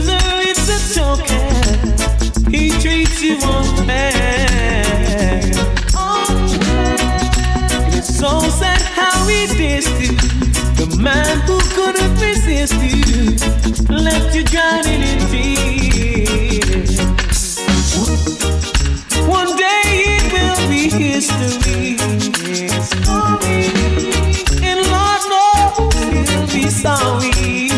loser, it's a token. He treats you unfair. It's so sad how he dissed you. The man who couldn't resist you left you drowning in tears. One day it will be history. And Lord knows he'll be sorry.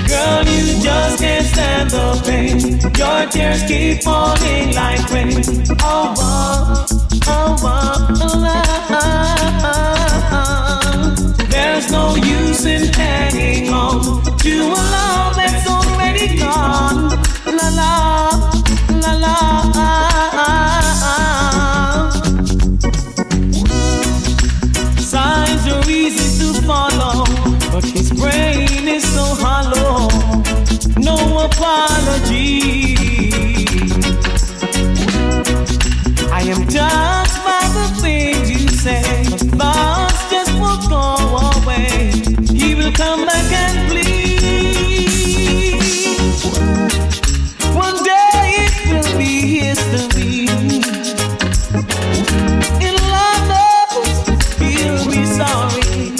Girl, you just can't stand the pain. Your tears keep falling like rain. Oh, oh, oh, oh, there's no use in hanging on to a love that's already gone. La la, la la. Signs are easy to follow, but his brain is so hollow. No apology. I am touched by the things you say. The thoughts just won't go away. He will come back and plead. One day it will be history. And Lord knows he'll be sorry.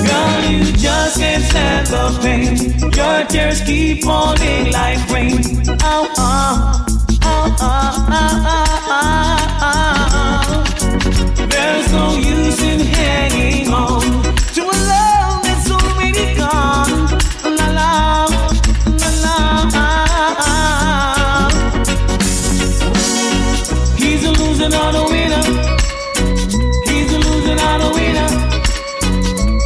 Girl, you just can't stand the pain. Your tears keep falling like rain. Oh, oh, oh, oh, oh, oh, oh. There's no use in hanging on to a love that's already gone. La la, la la. He's a loser, not a winner. He's a loser, not a winner.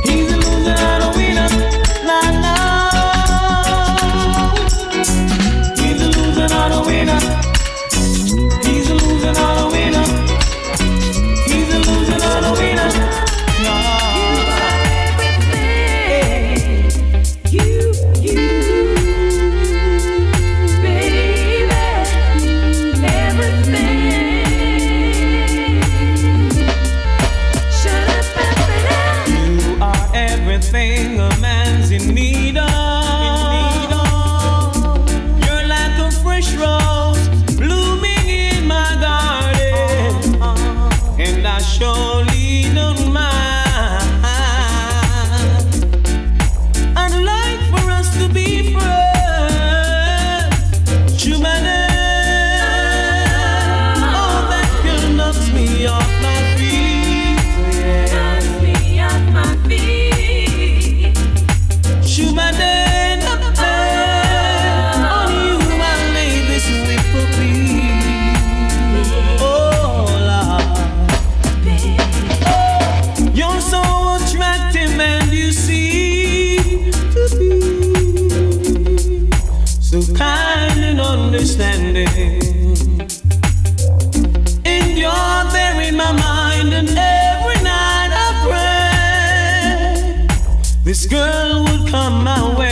He's a loser, not a winner. La la. He's a loser, not a winner. He's a loser, not a winner. He's a loser, not a winner. No. You, baby, everything. Shut up, You are everything a man's in need of. You're like a fresh rose blooming in my garden, and I surely don't mind. I'd like for us to be friends. Oh, that girl knocks me off my feet. Knocks me off my feet. On you I lay this wicked plea. Oh, Lord. You're so attractive and you seem to be so kind and understanding. And you're there in my mind, and every night I pray this girl would come my way.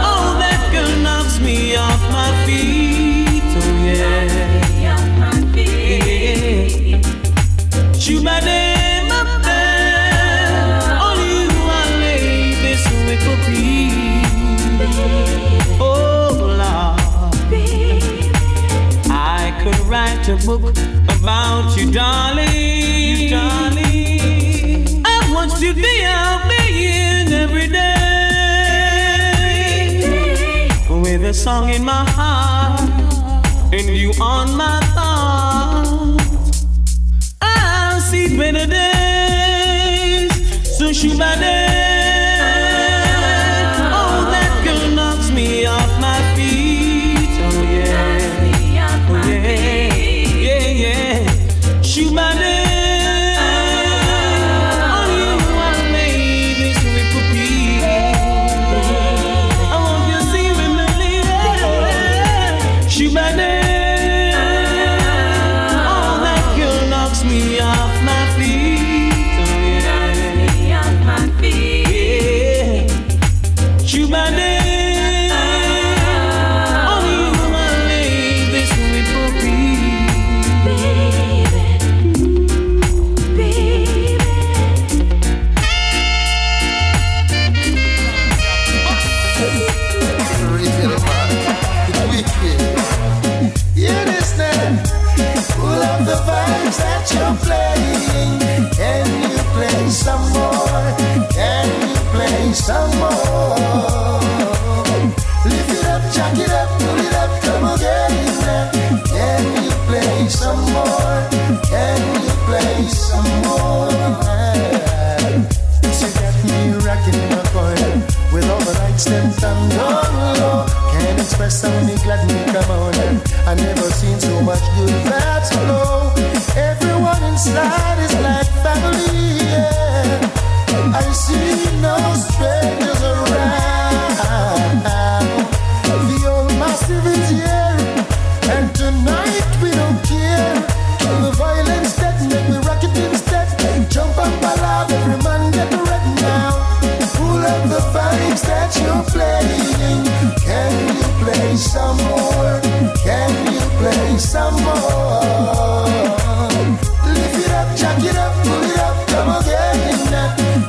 Oh, that girl knocks me off my feet. Oh yeah. On you I lay this wicked plea. Oh Lord, I could write a book about you, darling. I want you day out being every day, with a song in my heart and you on my thoughts. I'll see better days, so oh, that girl knocks me off my feet. Oh yeah, oh yeah, yeah, yeah. On you I lay this wicked plea. I want you to see me, lady. Oh, that girl knocks me off my feet. Oh yeah. Off my feet. play some more? Lift it up, jack it up, pull it up, come again. Can you play some more? Can you play some more? You got me rocking in my corner with all the lights them down low. Can't express how me glad me come on. I never seen so much good vibes flow. Everyone inside is like family. Yeah. I see no strangers around. The old massive is here, and tonight we don't care. Kill the violence that make me rock it instead. Jump up, alive, every man get ready now. Pull up the vibes that you're playing. Can you play some more? Can you play some more? Lift it up, jack it up, pull it up, come again.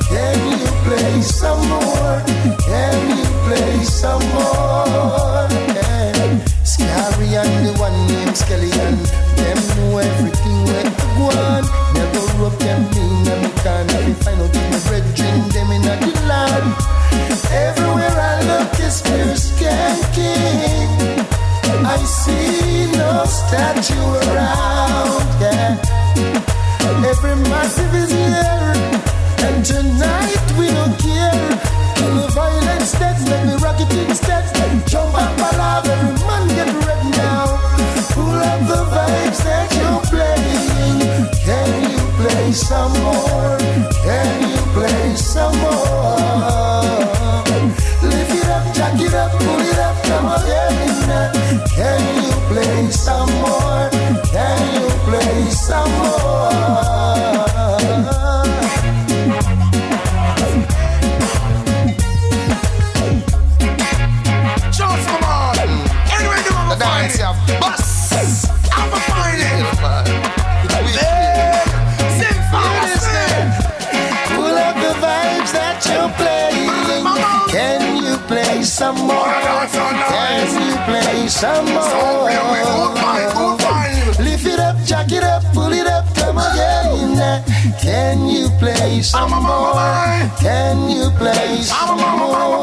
Can you play some more? Can you play some more? Yeah. Scary and the one named Skeleton. Them know everything where to go on. Never rub them in and me can't have it. Find out if my brethren them in the land. Everywhere I look is pure skanking. I see no statue around, yeah. Every massive is here, and tonight we don't care. Kill the violence that let me rock it instead. Jump up alive, every man get ready now. Pull up the vibes that you're playing. Can you play some more? Can you play some more? Lift it up, jack it up, pull it up, come again. Can you play some more? Can you play some more? Just come on. Anyway, do I'm a find it. Bus. I'm a find it. Sing fast. Pull up the vibes that you're playing. Can you play some more? Can you play some more? Lift it up, jack it up, pull it up, come again. Can you play some more? Can you play some more?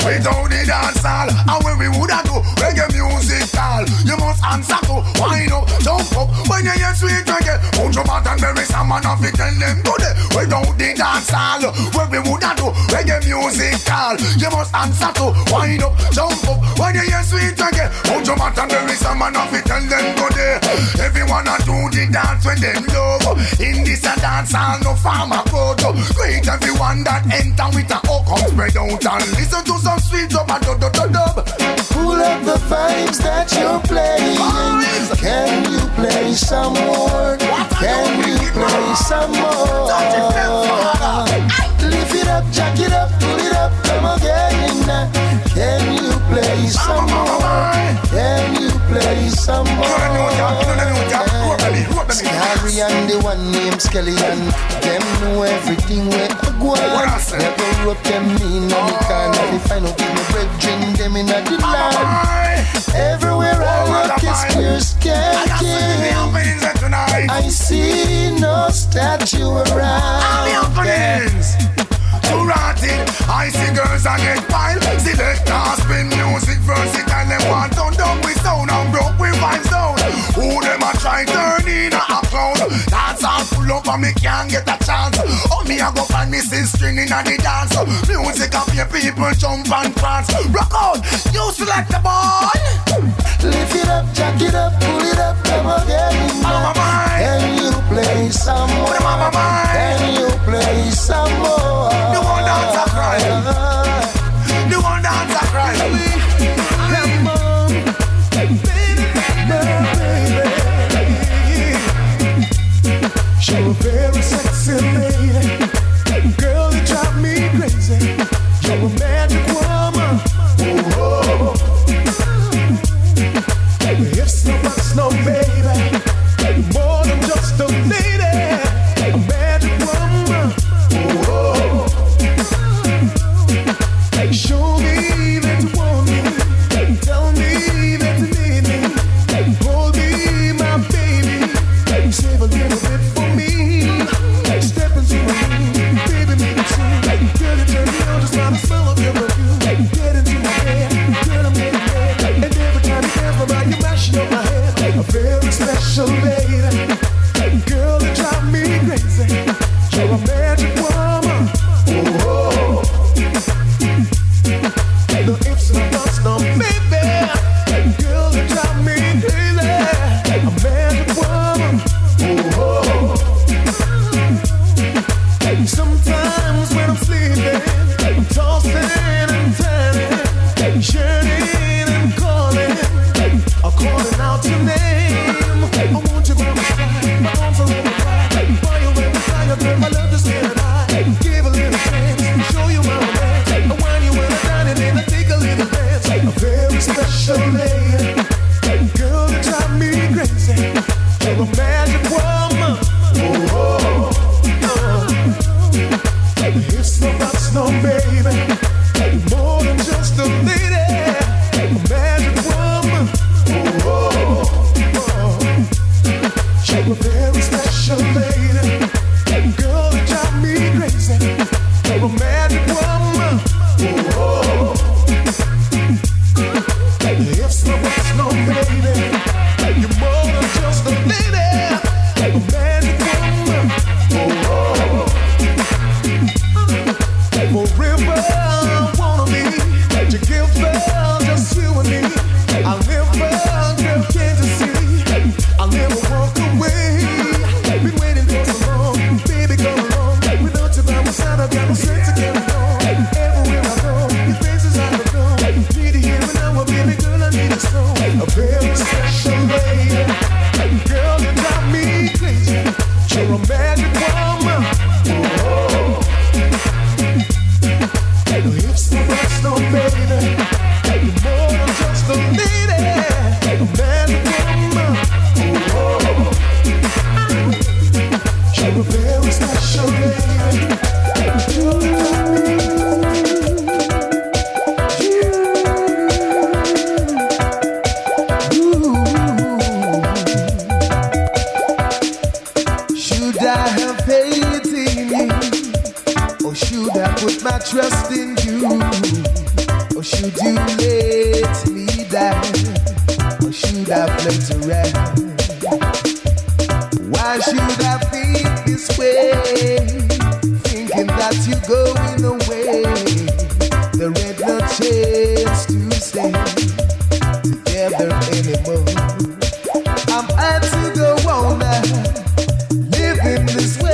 Without the dance hall, and when we woulda do reggae music hall, you must answer to wind up, jump up. When you hear sweet reggae, Buju Banton, Beres Hammond, and we tell them good. Without the dance hall, when we woulda do reggae music hall, you must answer to wind up, jump up. When you hear sweet reggae, Buju Banton, Beres Hammond, and we tell them good. Everyone a do the dance when them love. In this a dance hall, no farmer crowd. Great everyone that enter with a hook come spread out and listen to some sweet dub and dub. Pull up the vibes that you're playing. Can you play some more? Can you play some more? Lift it up, jack it up, pull it up, come again. Can you play some more? Can you play some more? Scary and the one named Skeleton. Them know everything where to go on. Never rope them in and we can't have it. Find out if my brethren them in the land. Everywhere I look is pure skanking. I see no statue around. Too rotted, I see girls and get wild. Select spin music versatile. Them want to dumb with sound and broke with vibes down. Who them a try turn in a clown? Dance all full up and me can't get a chance. Oh me a go find me sister in a the dance. Music up your people jump and prance. Rock out, you select the ball. Lift it up, jack it up, pull it up, come again. Can you play some more? Can you play some more? The one dance a cry. The one dance a cry. Come on, baby, baby. You're a very sexy lady. Girl, you drive me crazy. You're a magic woman. Whoa. It's no buts, no baby. More than just a lady. A magic woman. Whoa. Sometimes when I'm sleeping, I'm tossing and turning, yearning and calling out your name. I want you by my side, my arms around my pride. By your way, beside girl, my love is getting high. Give a little chance, show you my romance. I wind you when I'm dining and I take a little dance. A very special lady, girl that drive me crazy. You're a magic woman. Oh, it's no box, no baby. More than just a lady, a magic woman. You're a very special lady, girl that drive me crazy. You're a magic woman. It's no box, no baby. You're more than just a lady, a magic woman. Forever I wanna be together, just you and me. I'll never, girl, can't you see? I'll never walk away. Been waiting for so long, baby, come along. Without you by my side, I've got no strength to carry on. Everywhere I go, your face is out of go. Need to hear me now, baby girl, I need a song. A very special lady, girl, you drive me crazy. You're a magic woman. It's no rush, no baby. You're more than just a lady, a magic woman. You're a very special lady. Should I have faith in you? Or should I put my trust in you? Or should you let me down? Or should I float around? Why should I think this way? Thinking that you're going away. There ain't no chance to stay together anymore. I'm had to go on now, living this way.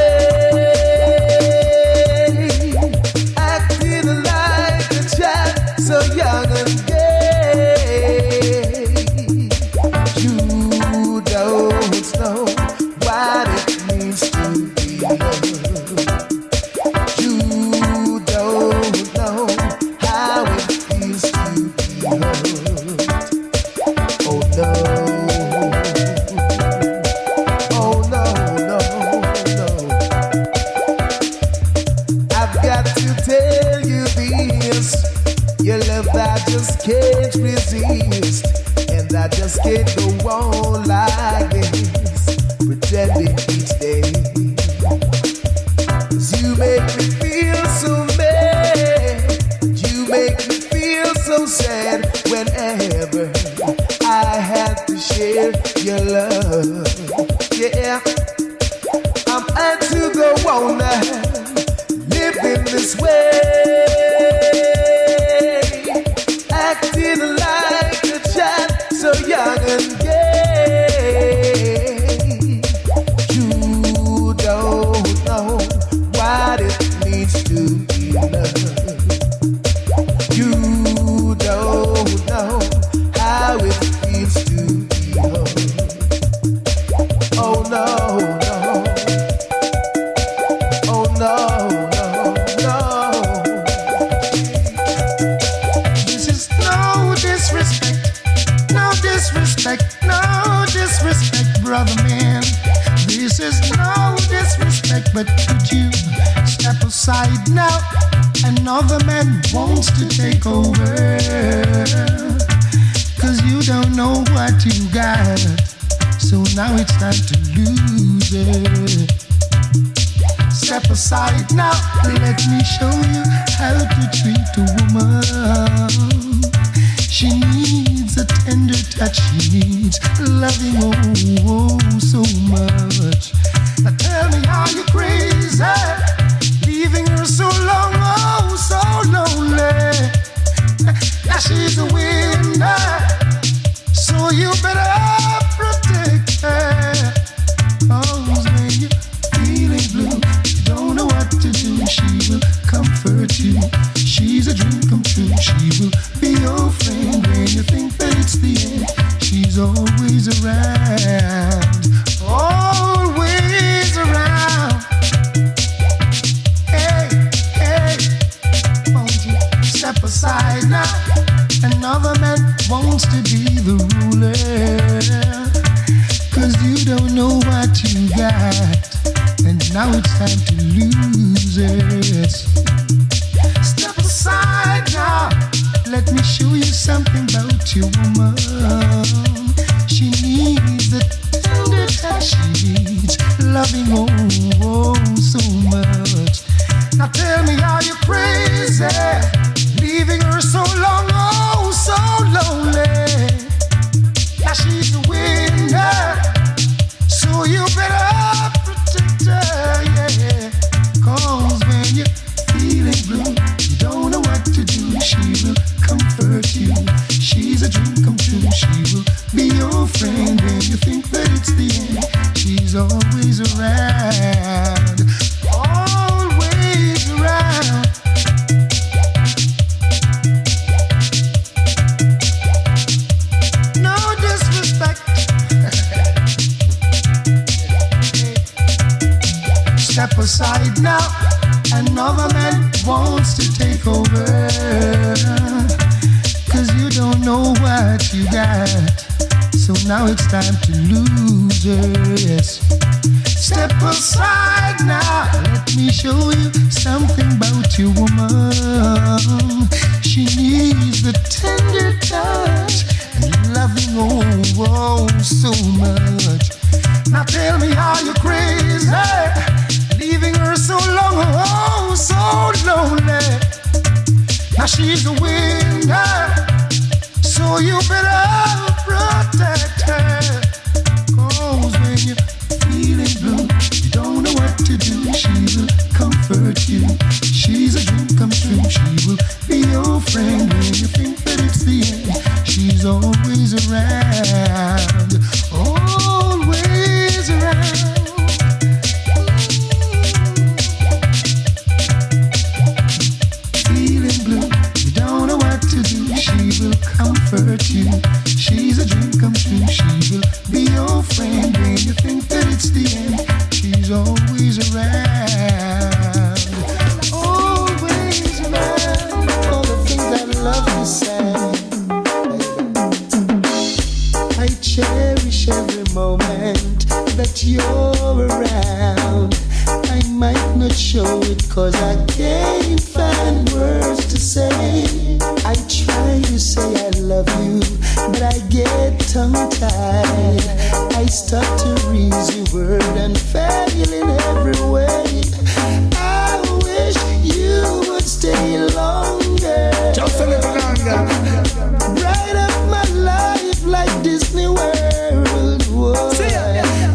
So young and gay, you don't know what it means to be loved. You don't know how it feels to be hurt. Oh no, oh no, no, no. I've got to tell you this. Your love I just can't resist, and I just can't go on like this, pretending each day. 'Cause you make me feel so mad, you make me feel so sad whenever I have to share your love. Yeah, I'm had to go on now, living this way. Acting like a child, so young and gay. You don't know what it means to be loved. You don't know how it feels to be hurt. Oh no, no. Oh no, no, no. No disrespect, brother man. This is no disrespect, but could you step aside now? Another man wants to take over, 'cause you don't know what you got. So now it's time to lose it. Step aside now, let me show you how to treat a woman. She needs a tender touch, she needs loving, oh, so much. Now tell me how you're crazy, leaving her so long, oh, so lonely. Now she's a winner, so you better protect her. 'Cause when you're feeling blue, you don't know what to do. She will comfort you. She's a dream come true. She will be your friend when you think that it's the end. She's always around, always around. Hey, hey, won't you step aside now? Another man wants to be the ruler, 'cause you don't know what you got, and now it's time to lose it. Step aside now, let me show you something about your woman. She needs the tender touch, she needs loving oh so much. Now tell me, are you crazy, leaving her so long, oh so lonely? Now she's a winner, so you better protect her, yeah. 'Cause when you're feeling blue, you don't know what to do. She will comfort you. She's a dream come true. She will be your friend when you think that it's the end. She's always around, always around. No disrespect. Step aside now. Another man wants to take over, 'cause you don't know what you got. So now it's time to lose her, yes. Step aside now. Let me show you something about your woman. She needs the tender touch and loving oh so much. Now tell me, are you crazy, leaving her so long, oh so lonely? Now she's a winner, so you better protect her. 'Cause when you're feeling blue, you don't know what to do. She will comfort you. She's a dream come true. She will be your friend when you think that it's the end. She's always around, always around. She will comfort you. She's a dream come true. She will be your friend when you think that it's the end. She's always around, always around. All the things I love to say, I cherish every moment that you're around. I might not show it 'cause I can't find words to say. I try to say I love you, but I get tongue-tied. I stutter easy word and fail in every way. I wish you would stay longer, just a little longer. Bright up my life like Disney World would.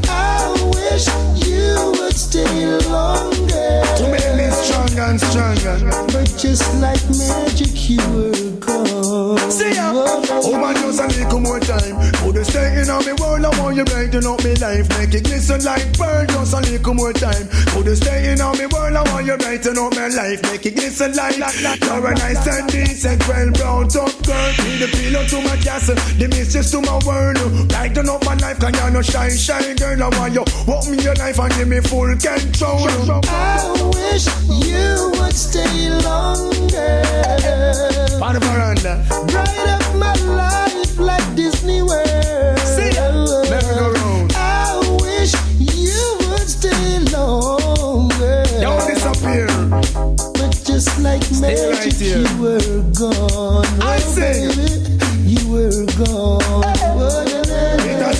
I wish you would stay longer, to make me stronger and stronger. But just like magic you were gone. See ya. Oh man, just a little more time. Could you stay in on me world? I want you brighten up me life, make it glisten like pearl. Just a little more time. Could you stay in on me world? I want you brighten up my life, make it glisten like. You're a nice and decent, well brought up girl. Be the pillow to my castle, the mistress to my world. Brighten up my life, 'cause you're no shy girl. I want you walk me your life and give me full control. I wish you would stay longer, on the veranda, bright up my life like Disney World. See ya, merry-go-round. I wish you would stay longer, don't disappear. But just like magic right here. you were gone. I sing. Baby, you were gone.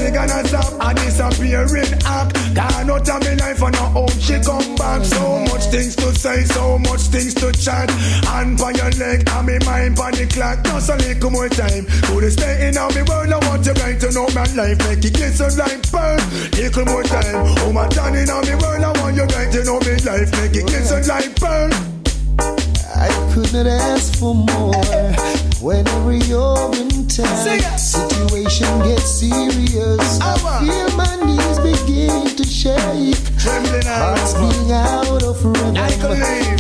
It gonna stop and disappearing act. Gone out of me life and I hope she come back. So much things to say, so much things to chat. Hand by your leg and me mind by the clock. Just a little more time. Could you stay in on me world? I want you right to know my life, make it glisten like pearl. Little more time. Oh my God, in on me world, I want you right to know me life, make it glisten like pearl. I could could not ask for more. Whenever you're in town, situation gets serious. I feel my knees begin to shake. Hearts being out of rhythm.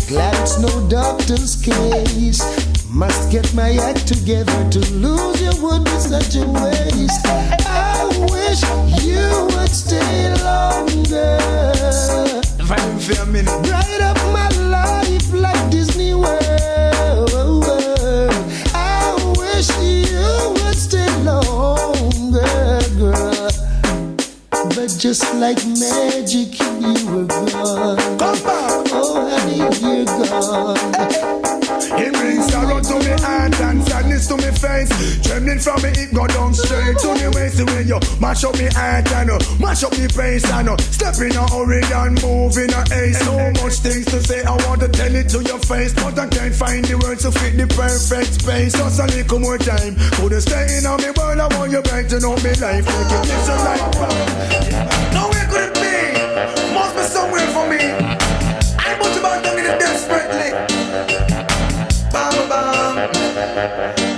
Glad it's no doctor's case. Must get my act together. To lose you would be such a waste. I wish you would stay longer. Bright up my life like Disney World. I wish you would stay longer, girl. But just like magic, you were gone. Oh, honey, you're gone. It brings sorrow to me heart and sadness to me face. Trembling from me, it go down straight to the waist. The way you mash up me heart and mash up me face and step in a hurry and move in a haste. So much things to say, I want to tell it to your face, but I can't find the words to fit the perfect space. Just a little more time, couldn't stay in on me world. I want you back to know me life. Make it listen like nowhere could it be, must be somewhere for me. I Buju Banton in it desperately. Bam, bam.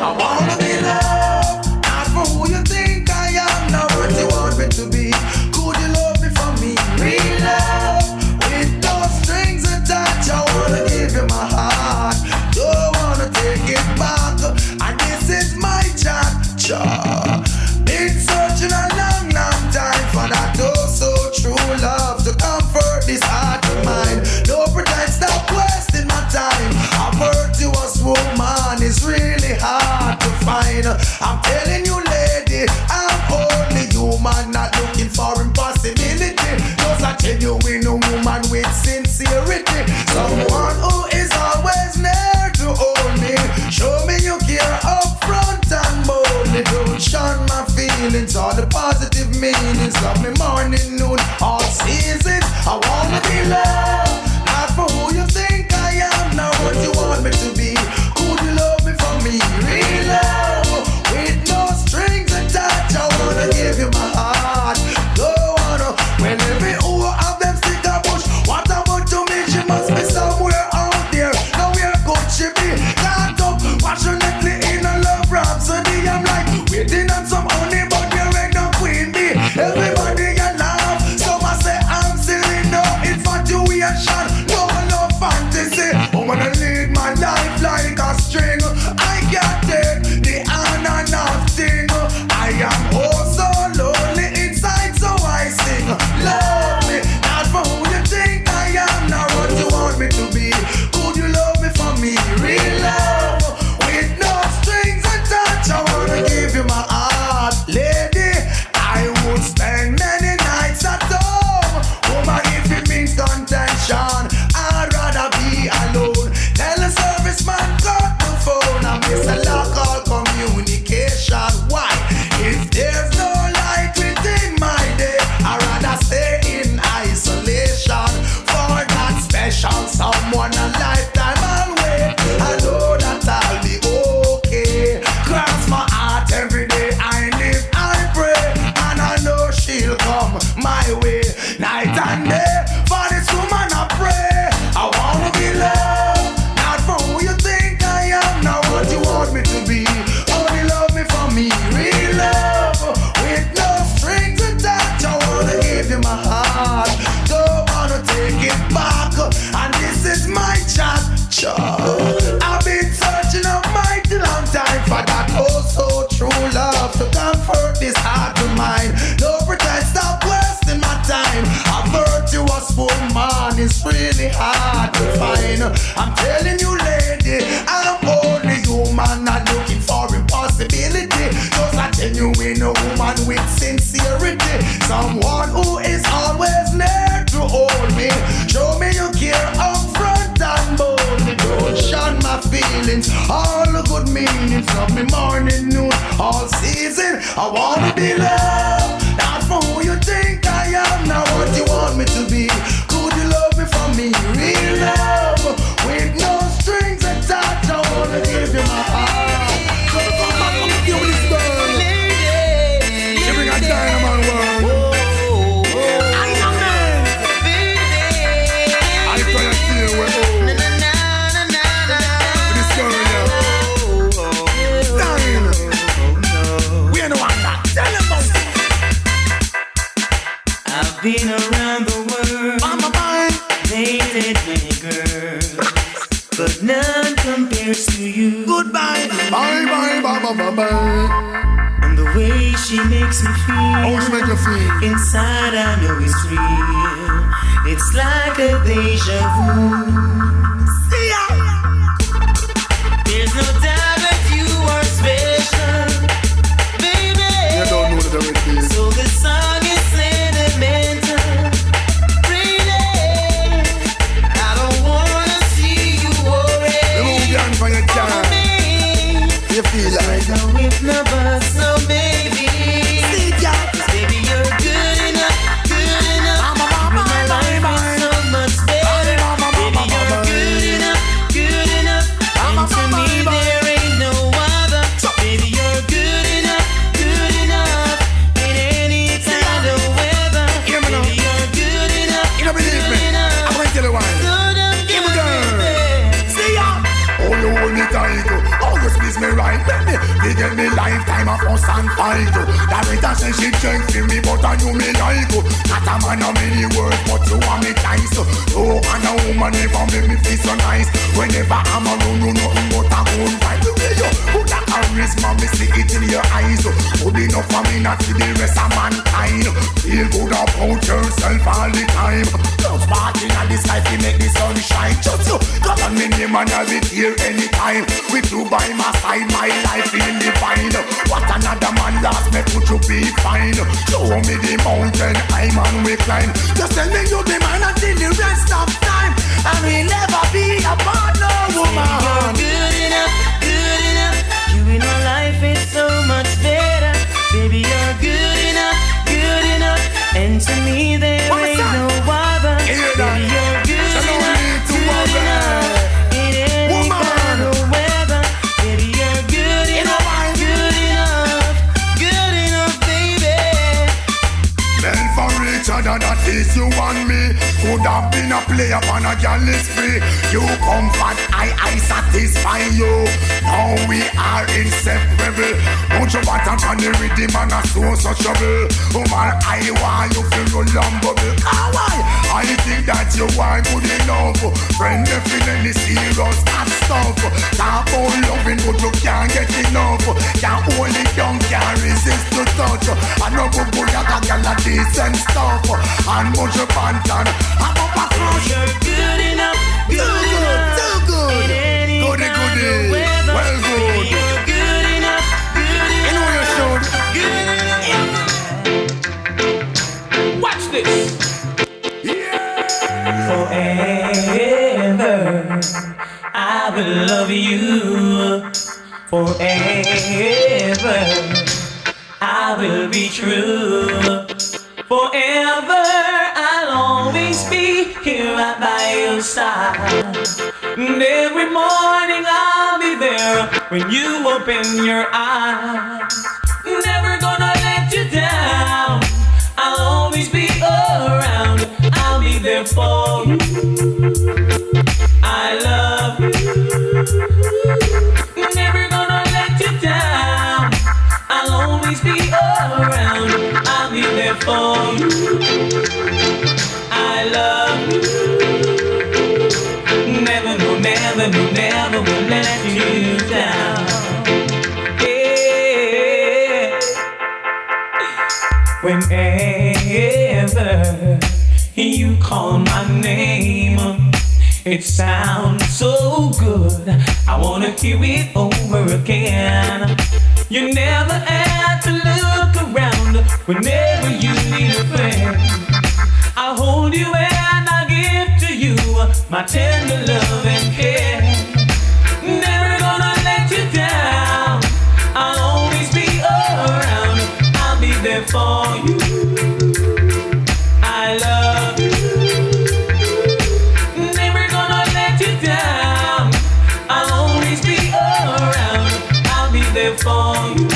I wanna be loved, not for who you think I am, not what you want me to be. Could you love me for me? Real love, with no strings attached. I wanna give you my heart, don't wanna take it back. And this is my chance. Been searching a long, long time for that oh so true love to comfort this heart of mine. No pretend, stop wasting my time. A virtuous woman is really hard to find. I'm telling you, lady, I'm only human, not looking for impossibility. Cause I tell you, we no woman with sincerity. Someone who is always near to hold me. Show me you care up front and boldly. Don't shun my feelings or the positive meanings of me morning, noon, all seasons. I wanna be loved, not for who you think I am, not what you want me to be. Could you love me for me? Real love, with no strings attached. I wanna give you my heart. Don't wanna, when every hour of them stick a push. What about to me? She must be somewhere out there. Now where could she be? Can't up, passionately in a love rhapsody. I'm like waiting on some honey, but there ain't no queen bee. Everybody you love, so I say I'm silly. No infatuation, no fantasy. I'm gonna lead my life like a string. I can't take the on and off thing. I am oh so lonely inside, so I sing. Love me, not for who you think I am, not what you want me to be. Could you love me for me? Real love, with no strings attached. I wanna give you my heart, lady. I would spend many nights at home. Woman, if it means contention, I'd rather be alone. Tell the serviceman cut the phone. I miss a lock all communication. Why? If there's no light within my day, I'd rather stay in isolation. For that special someone a lifetime I'll wait. I know that I'll be okay. Cross my heart every day. I live, I pray, and I know she'll come my way. Night and day, for this woman I pray. I wanna be loved, not for who you think I am, not what you want me to be. Only love me for me, real love, with no strings attached. I wanna give you my heart, don't wanna take it back, and this is my chance. I've been searching a mighty long time for that oh so true love to comfort this heart of mine. No pretend, stop wasting my time. A virtuous woman is really hard to find. I'm telling you, lady, I'm only human, not looking for impossibility. Cause I genuine woman with sincerity. Someone who is always near to hold me. Show me you care up front and boldly. Don't shun my feelings, all the good meanings of me morning, noon, all season. I wanna be loved, not for who you think I am, not what you want me to be. Could you love me for me? Real love, with no been around the world, dated many girls, but none compares to you. Goodbye, bye, bye, bye, bye, bye, bye. And the way she makes me feel, How she make you feel? inside I know it's real. It's like a deja vu. See ya. There's no doubt that you are special, baby. You don't know that already. So the song is sentimental, really. I don't wanna see you worry. Remove your hand from your car. You feel like No if no buts, no baby. see ya. 'Cause baby you're good enough, good enough. My life is so much better. Baby you're good enough, good enough. And to me there ain't no other. Baby you're good enough, good enough. In any kind of weather. Hear me now. Baby you're good enough, You don't believe me? good enough. I'm gonna tell you why. Good enough, Give me good girl. enough. See ya. Oh, you hold me tight. Oh, you squeeze me right. Baby, they get me lifetime of us and fight. That rita say she check for me, but I know me like. Not a man of many words, but you want me tight. Oh, and a woman never make me feel so nice. Whenever I'm around, you nothing but a good vibe. The way you put that charisma, me see it in your eyes. Good enough for me, not for the rest of mankind. Feel good about yourself all the time. Just partying at the sky to make the sun shine. Just you, come on me name and I'll be here anytime. With you by my side, my life feel divine. What another man lost me, put you be fine. Show me the mountain, I'm on we climb. Just tell me you be mine until the rest of time. I will never be apart, no woman. You're good enough, good enough. You in my life is so much better. Baby, you're good enough, good enough. And to me there What's ain't that? no other. Hear that? Baby, you're good So no enough, need to good worry. enough. In any Woman. kind of weather. Baby, you're good You know enough, why? good enough, good enough, baby. Men for each other, that is you and me. Could have been a player on a gal is free. You comfort, I satisfy you. Now we are inseparable. Don't you want to turn the rhythm and a source of trouble? Woman, I want you to roll and bubble. Why? I think that you are good enough. Friend, definitely serious and stuff. Talk about loving, but you can't get enough. Can't hold it down, can't resist to touch. I know Buju Banton got a decent stuff. And Buju Banton, I'm up a crush. You're good enough, good enough. Too good. In any Goody, kind goody. of weather. Well, good. Baby, you're good enough, good You know you enough. should. Good enough. Watch this. Forever, I will love you. Forever, I will be true. Forever, I'll always be here right by your side. And every morning I'll be there when you open your eyes. Never gonna let you down. I'll always be around. I'll be there for you. I love you. Never gonna let you down. I'll always be around. I'll be there for you. I love you. Never, no, never, no, never will let you down. Yeah. Whenever you call my name, it sounds so good. I wanna hear it over again. You never have to look around whenever you need a friend. I'll hold you and I'll give to you my tender love and care. Never gonna let you down. I'll always be around. I'll be there for you. I love you. Never gonna let you down. I'll always be around. I'll be there for you.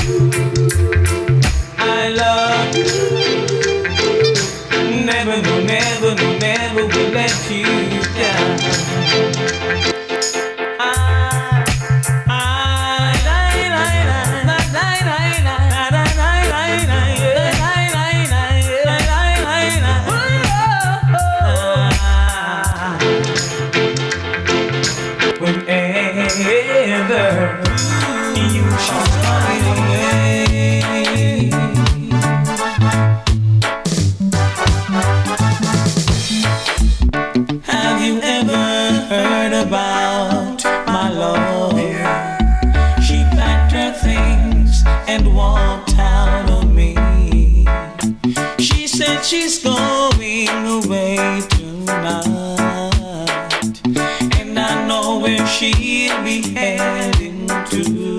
I love you. Never, no, never, no, never will let you down. she's going away tonight, and I know where she'll be heading to.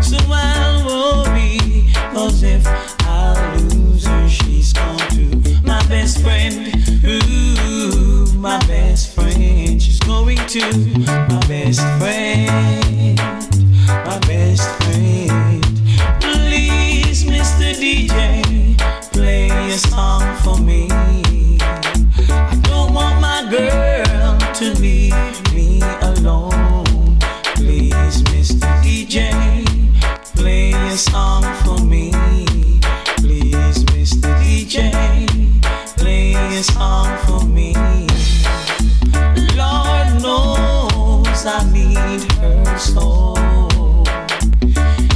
So I'll worry, 'cause if I lose her, she's gone to my best friend. Ooh, my best friend. She's going to my best friend. My best friend. Please, Mr. DJ, play a song for me. I don't want my girl to leave me alone. Please, Mr. DJ, play a song for me. Please, Mr. DJ, play a song for me. Lord knows I need her so.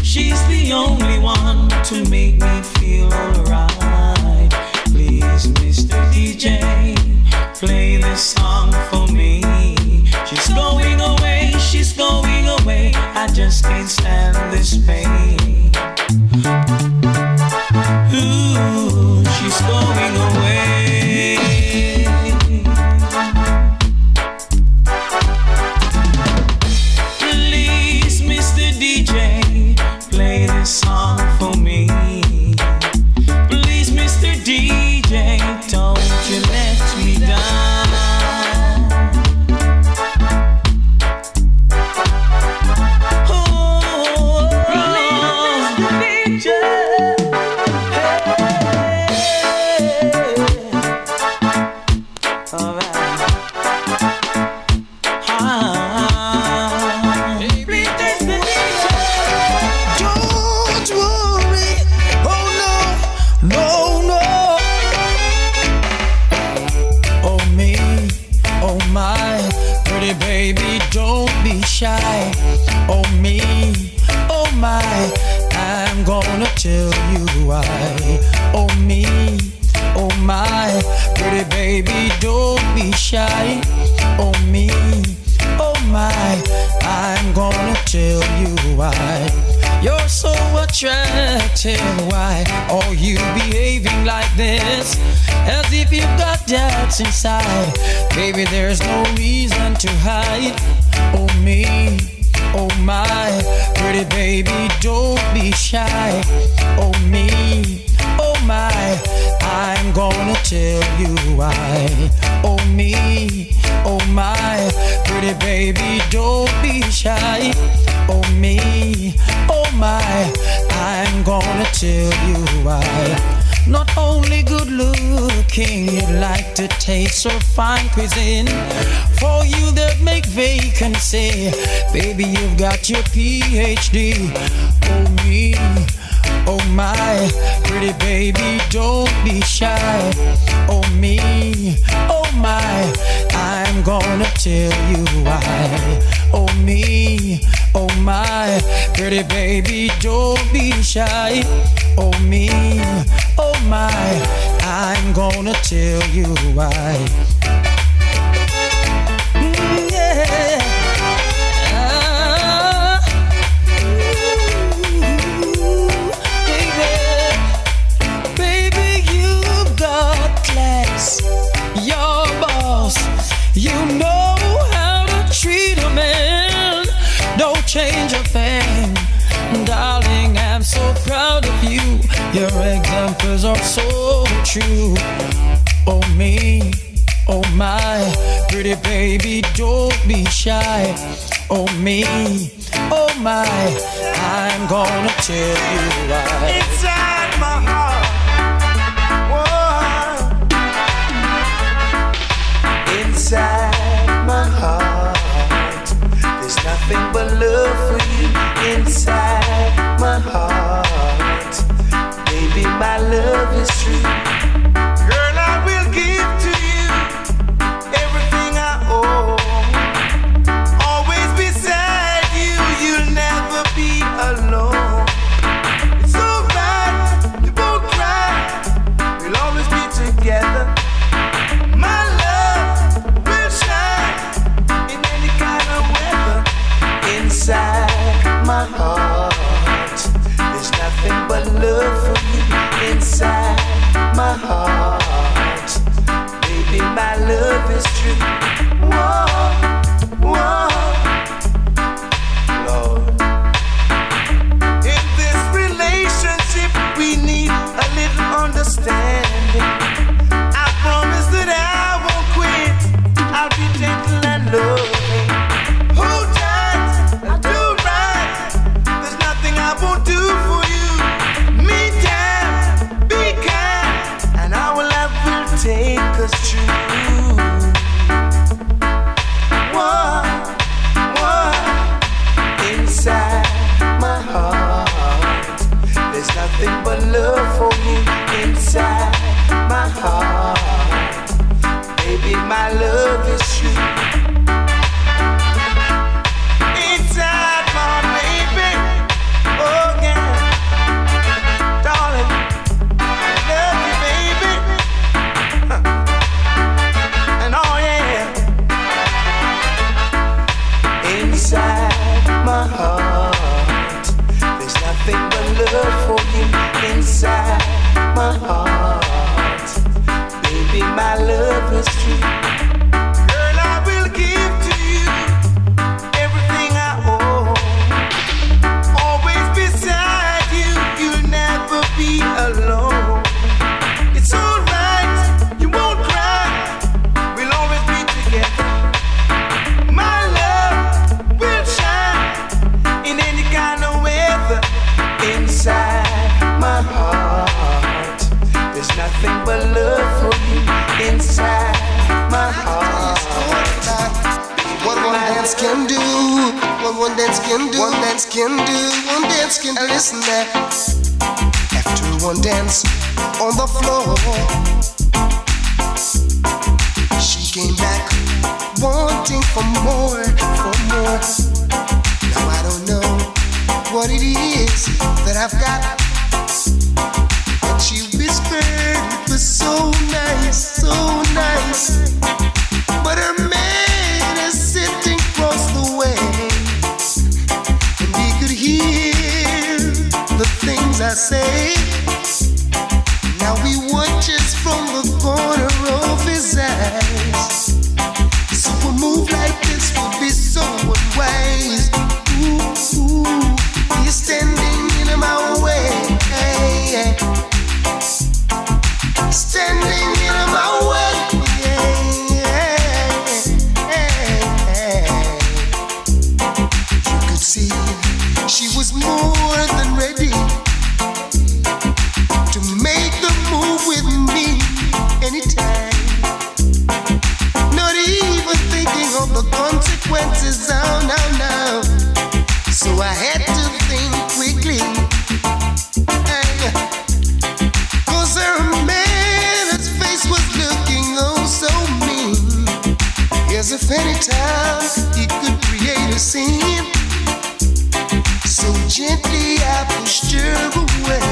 She's the only one to make me feel alright. Please, Mr. DJ, play this song for me. She's going away, she's going away. I just can't stand this pain. Ooh, she's going away. Please, Mr. DJ, play this song for me. Please, Mr. DJ, don't you let me down. Oh, Mr. DJ, hey. All right. Don't worry, oh no, no, no. Oh me, oh my, pretty baby, don't be shy. Oh me, oh my, I'm gonna tell you why. Oh me, oh my, pretty baby, don't be shy. Oh me, oh my, I'm gonna tell you why. You're so attractive, why are you behaving like this? As if you've got doubts inside. Baby, there's no reason to hide. Oh me, oh my, pretty baby, don't be shy. Oh me, oh my, I'm gonna tell you why. Oh me, oh my, pretty baby, don't be shy. Oh me, oh my, I'm gonna tell you why. Not only good looking, you like to taste so fine cuisine. For you that make vacancy, baby, you've got your PhD. Oh me, oh my, pretty baby, don't be shy. Oh me, oh my, I'm gonna tell you why. Oh me, oh my, pretty baby, don't be shy. Oh me, oh my, I'm gonna tell you why. Yeah. Baby, you've got class. Your boss, you know how to treat a man. Don't change a thing, darling, I'm so proud of you. Your examples are so true. Oh me, oh my, pretty baby, don't be shy. Oh me, oh my, I'm gonna tell you why. Inside my heart, whoa. Inside my heart, there's nothing but love for you. Inside my heart, baby, my love is true. Girl, I will give to you everything I owe. Always beside you, you'll never be alone. It's alright, you won't cry, we'll always be together. My love will shine in any kind of weather. Inside my heart, there's nothing but love for you. Inside my heart. Baby, my love is true. Whoa, whoa, Lord. In this relationship, we need a little understanding. I promise that I won't quit. I'll be gentle and loving. Hold tight, I'll do right. There's nothing I won't do for you. Meantime, be kind, and our love will take us through. Whoa, whoa. Inside my heart, there's nothing but love for you. Inside my heart, baby, my love is true. Inside my baby, oh yeah, darling, I love you, baby, and oh yeah. Inside my heart, there's nothing but love for you. Inside my heart, baby, my love is true. Girl, I will give to you everything I own. Always beside you, you'll never be alone. It's alright, you won't cry, we'll always be together. My love will shine in any kind of weather. Inside my heart, there's nothing but love for you. Inside my heart. What one dance can do, what one dance can do, one dance can do, one dance can do. Listen there. After one dance on the floor, she came back wanting for more, for more. Now I don't know what it is that I've got, but she whispered it was so nice, so nice. But her man is sitting across the way, and he could hear the things I say. Now he watches from the corner of his eyes. So a move like this would be so unwise. Ooh, ooh, he's standing in my way. Standing in my way. You could see she was more than ready to make the move with me anytime. Not even thinking of the consequences. Oh, no. So I had to think quickly. Cause her man, his face was looking oh so mean. As if any time he could create a scene. So gently I pushed her away.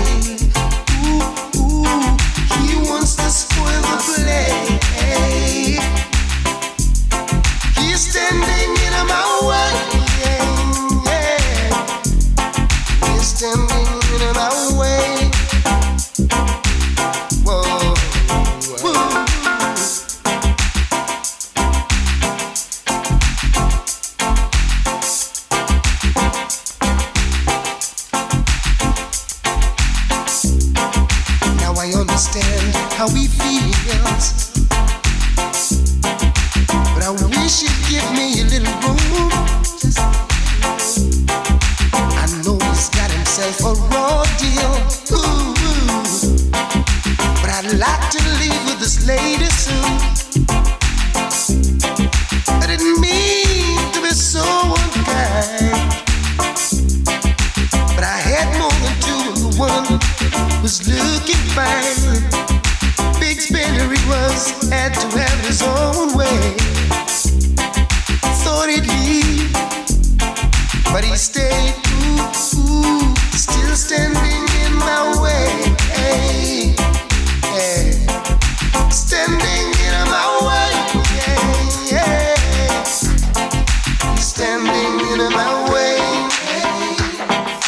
Ooh, ooh, he wants to spoil the play. He's standing in my way. He's standing in my way. Whoa, whoa. Now I understand how he feels, but I wish he'd give me a little room. I know he's got himself a raw deal. Ooh, but I'd like to leave with this lady soon. I didn't mean to be so unkind, but I had more than two, and the one was looking fine. Big spender he was, had to have his own way. Thought he'd leave, but he stayed. Ooh, still standing in my way. Standing in my way. Standing in my way.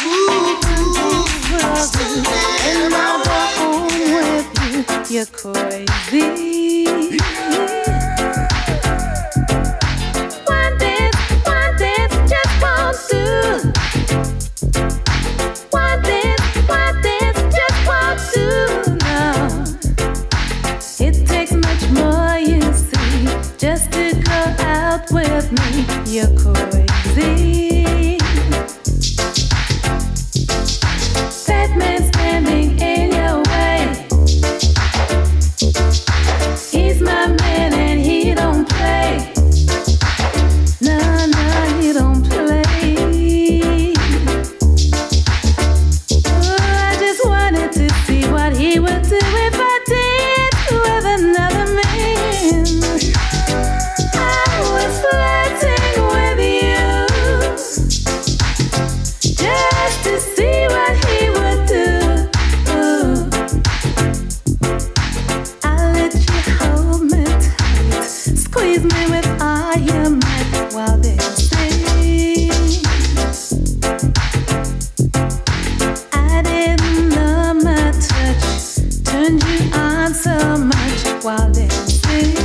Ooh, standing in my way. you're crazy. One dance, just won't do. One dance, just won't do. No, it takes much more, you see, just to go out with me. You're crazy. That man standing in your way, he's my man and he don't play. No, he don't play. Oh, I just wanted to see what he would do if I danced with another man. I was flirting with you just to see what he would do. I'll let you hold me tight, squeeze me with all your might while dancing. I didn't know my touch turned you on so much while dancing.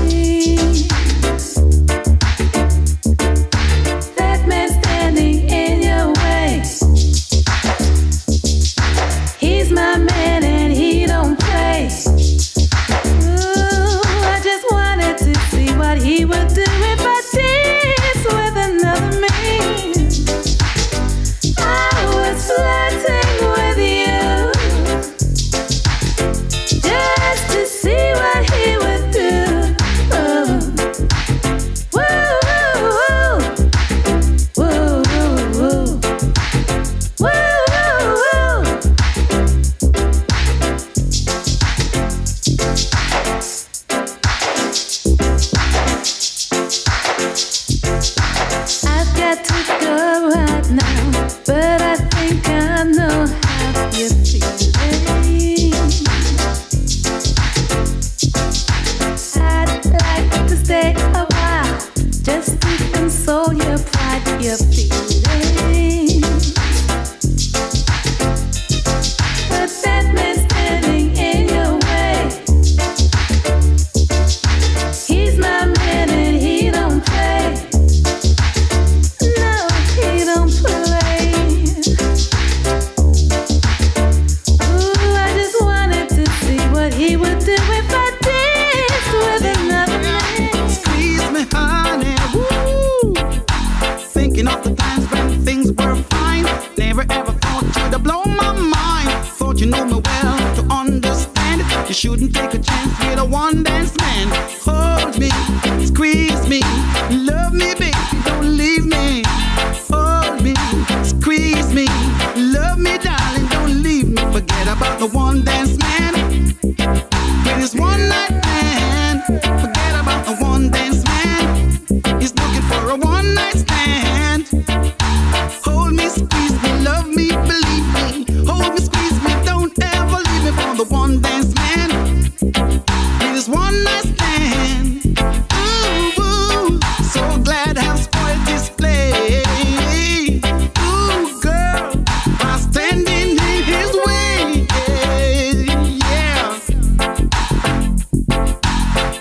That man standing in your way, he's my man and he don't play. Ooh, I just wanted to see what he would do if I danced with another man. I was flirting with you just to see what he would do. Woo, woo, woo, woo, woo, woo, I've got to go right now, but I think I know how you're feeling. I'd like to stay a while just to console your pride, your feelings. But that man standing in your way, he's my man and he don't play. No, he don't play. Ooh, I just wanted to see what he would do if I danced with another man. Squeeze me, honey, woo. Thinking of the times when things were fine. Never ever thought you'd blow my mind. Thought you know me well to understand. You shouldn't take a chance with a one dance man. Hold me, squeeze me, love me, baby, don't leave me. Hold me, squeeze me, love me, darling, don't leave me. Forget about the one dance man. With his one night man. Forget about the one dance man. He's looking for a one night stand. Hold me, squeeze me, love me, believe me. Hold me, squeeze me, don't ever leave me for the one dance man. With his one night stand. Ooh, ooh, so glad I've spoiled this play. Ooh, girl, by standing in his way. Yeah.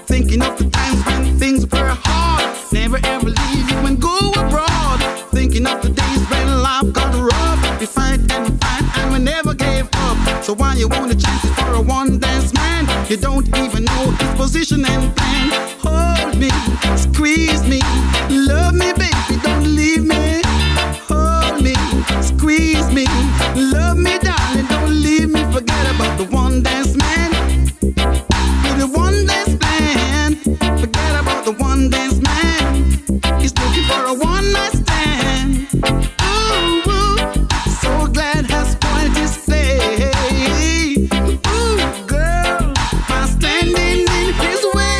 Thinking of the times when things were hard. Never ever leave you and go abroad. Thinking of the days when life got rough. We fight and we never gave up. So why you want to chance it for a one dance man? You don't even know his position and plan. Hold me, squeeze me, love me, baby, don't leave me. Hold me, squeeze me, love me, darling, don't leave me. Forget about the one dance man. With the one dance man. Forget about the one dance man. He's looking for a one night stand. Ooh, ooh, so glad I spoiled this play. Ooh, girl, by standing in his way.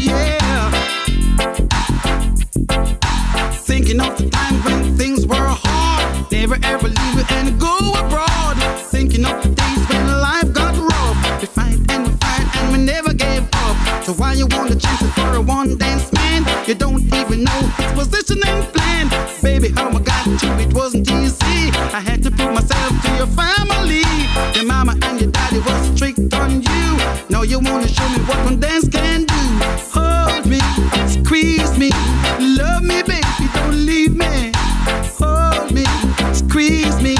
Yeah. Thinking of the time when things were hard. Never ever leave it and go abroad. Thinking of the days when life got rough. We fight and we never gave up. So why you want to chance it for a one dance man? You don't even know his position and plan. Baby, how I got you, it wasn't easy. I had to prove myself to your family. Your mama and your daddy was strict on you. show me what one dance can do. Hold me, squeeze me, love me, baby, don't leave me. Hold me, squeeze me,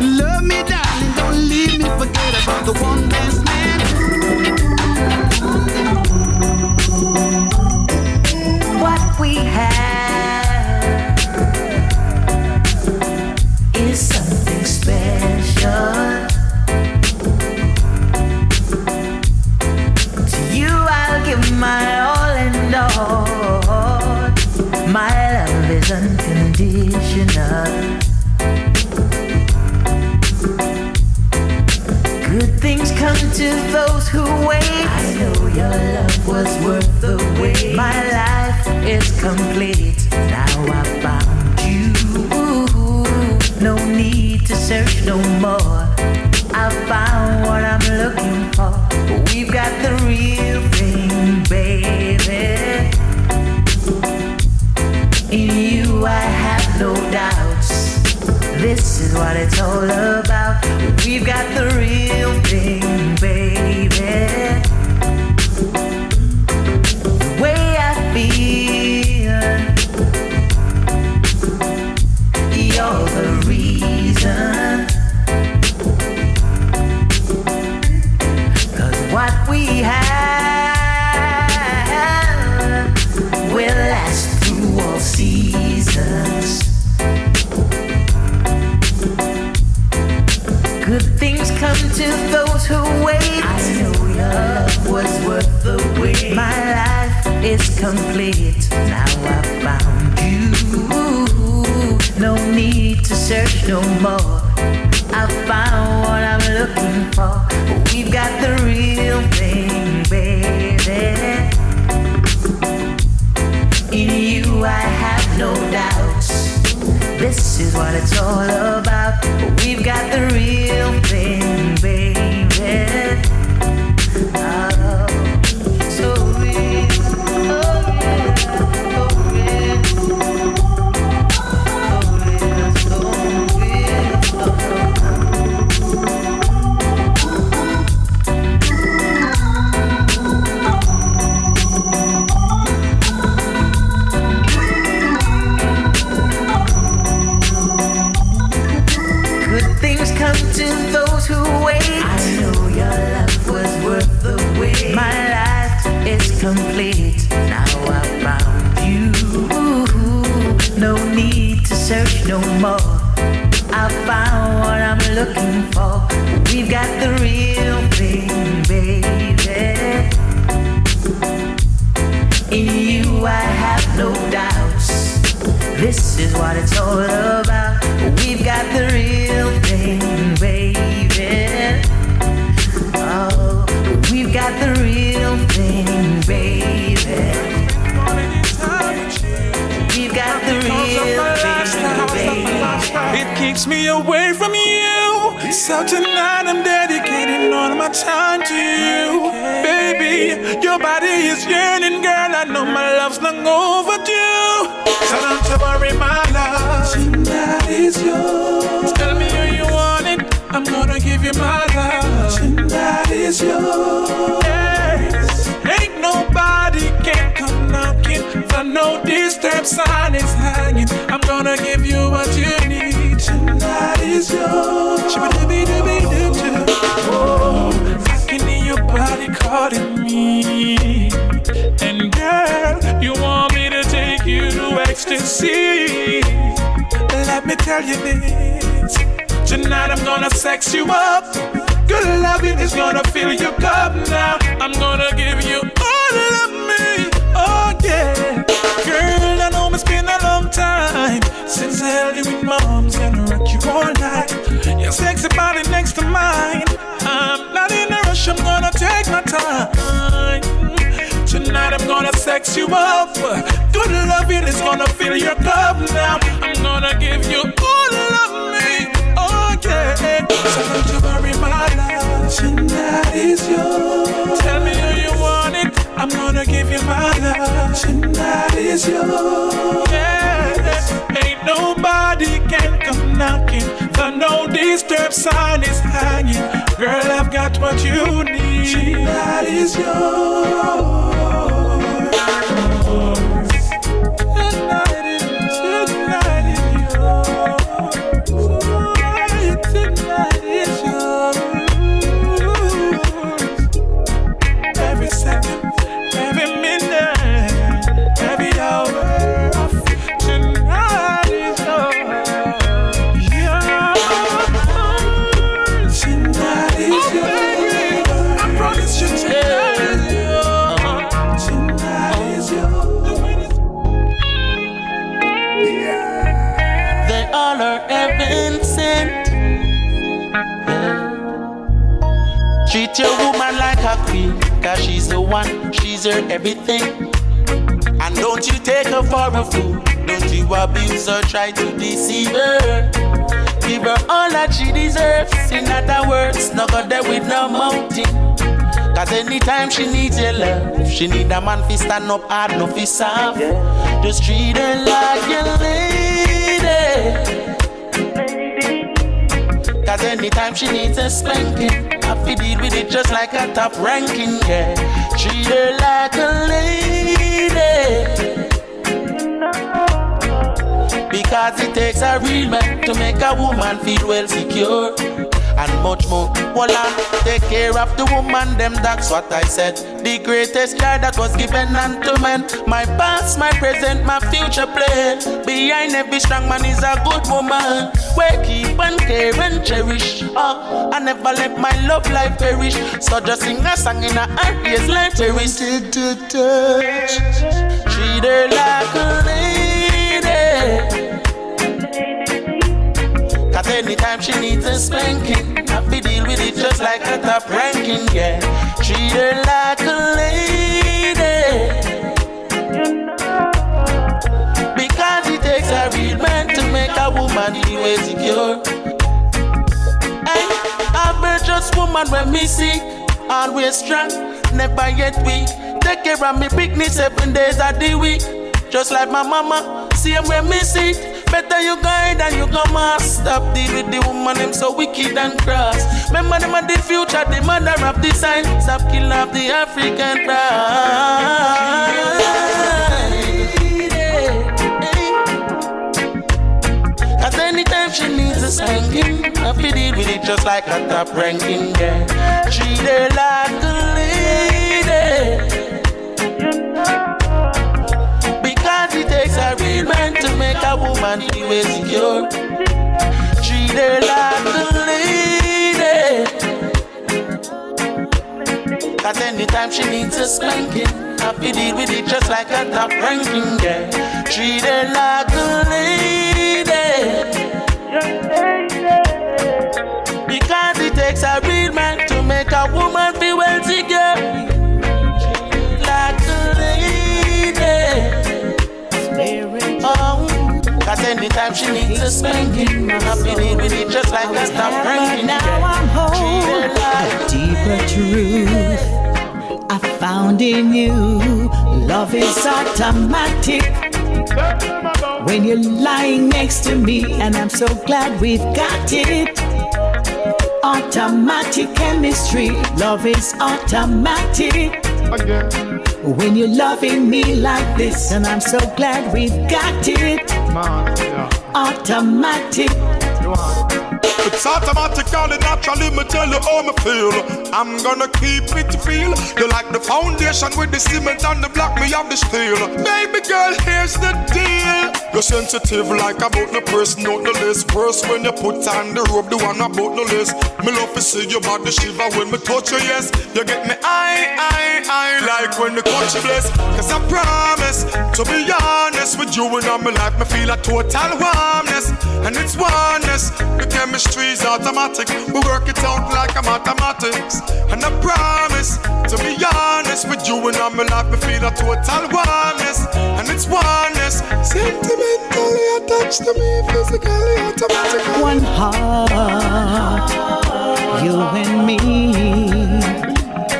love me, darling, don't leave me. Forget about the one dance man. What we have is something special. To you I'll give my all and all. My love is unconditional. Good things come to those who wait. I know your love was worth the wait. My life is complete. Now I found you. No need to search no more. I found what I'm looking for. We've got the real thing, baby. In you I have no doubts. This is what it's all about. We've got the real thing, baby. The way I feel, you're the reason. 'Cause what we have will last through all seasons. Good things come to those who wait. I know your love was worth the wait. My life is complete. Now I found you. No need to search no more. I found what I'm looking for. We've got the real thing, baby. In you I have no doubts. This is what it's all about. We've got the real thing, baby. Oh, so real, so real, so real, so real, so come to those who wait. I know your love was worth the wait. My life is complete. Now I found you. No need to search no more. I found what I'm looking for. We've got the real thing, baby. In you I have no doubts. This is what it's all about. We've got the real thing, baby. Oh, we've got the real thing, baby. We've got the real thing, baby. It keeps me away from you. So tonight I'm dedicating all of my time to you. Baby, your body is yearning, girl. I know my love's long overdue. So don't you worry, my love. Tonight is yours. Tell me who you want it. I'm gonna give you my love. Tonight is yours. Yes. Ain't nobody can come knocking. For no disturb sign is hanging. I'm gonna give you what you need. Tonight is yours. Oh, I can hear your body calling me. And girl, you want me to take you to ecstasy. Let me tell you this. Tonight I'm gonna sex you up. Good loving is gonna fill your cup now. I'm gonna give you all of me. Oh yeah. Girl, I know it's been a long time since I held you in my arms and rock you all night. Your sexy body next to mine. I'm not in a rush, I'm gonna take my time. Tonight I'm gonna sex you up. Good loving is gonna fill your cup now. I'm gonna give you all of me. Oh yeah. So don't you worry, my love. Tonight is yours. Tell me who you want it. I'm gonna give you my love. Tonight is yours. Yeah. Ain't nobody can come knocking. The no disturb sign is hanging. Girl, I've got got what you need. Tonight is yours. Tonight is yours. Tonight is yours. Every second, every minute, every hour of tonight is yours. Tonight is yours. I promise you tonight is yours. Tonight is yours. They all are heaven sent. Treat your woman like a queen, cause she's the one, she's her everything. And don't you take her for a fool, don't you abuse her, try to deceive her. Give her all that she deserves, in other words, no go there with no mountain. Cause anytime she needs your love, she need a man fi stand up hard, no fi soft. Just treat her like your lady. Cause anytime she needs a spanking, I fi deal with it just like a top ranking, yeah. Treat her like a lady. Because it takes a real man to make a woman feel well secure. And much more. Well, take care of the woman, them, that's what I said. The greatest joy that was given unto men. My past, my present, my future plan. Behind every strong man is a good woman. Where keep and care and cherish. I never let my love life perish. So just sing a song in a heart, yes, like cherish. To touch. Treat her like a lady. Cause anytime she needs a spanking, I fi deal with it just like a top ranking, yeah. Treat her like a lady. Because it takes a real man to make a woman feel well secure. Hey, I'm a just woman when me sick, always strong, never yet weak. Take care of me picnic 7 days of the week. Just like my mama, same when me sick. Better you guide and you come and stop deal with the woman, them so wicked and cross. Remember them are the future, the mother of the sign. Stop killing off the African pride. Cause anytime she needs a spanking, I fi deal with it just like a top ranking, yeah. Treat her like a lady. Because it takes a real man to make a woman feel well secure. Treat her like a lady. Cause anytime she needs a spanking, I fi deal with it just like a top ranking, yeah. Treat her like a lady. Because it takes a real man to make a woman feel well secure. Treat her like a lady. Oh, cause anytime she needs a spanking, I fi deal with it just like a top ranking. Now I'm home. A deeper truth I found in you. Love is automatic when you're lying next to me, and I'm so glad we've got it. Automatic chemistry. Love is automatic when you're loving me like this, and I'm so glad we've got it. Automatic. It's automatically, naturally, me tell you how me feel. I'm gonna keep it real. You like the foundation with the cement and the block, me have the steel. Baby girl, here's the deal. You're sensitive like about the person on the list. Worse when you put on the robe, the one about the list. Me love to see your body shiver when me touch you, yes. You get me I like when the touch you bless. Cause I promise to be honest with you, and all my life me feel a total warmness. And it's oneness. The chemistry's automatic. We work it out like a mathematics. And I promise to be honest with you, and all my life me feel a total warmness. And it's oneness. Sentimentally attached to me, physically automatically. One heart, you and me.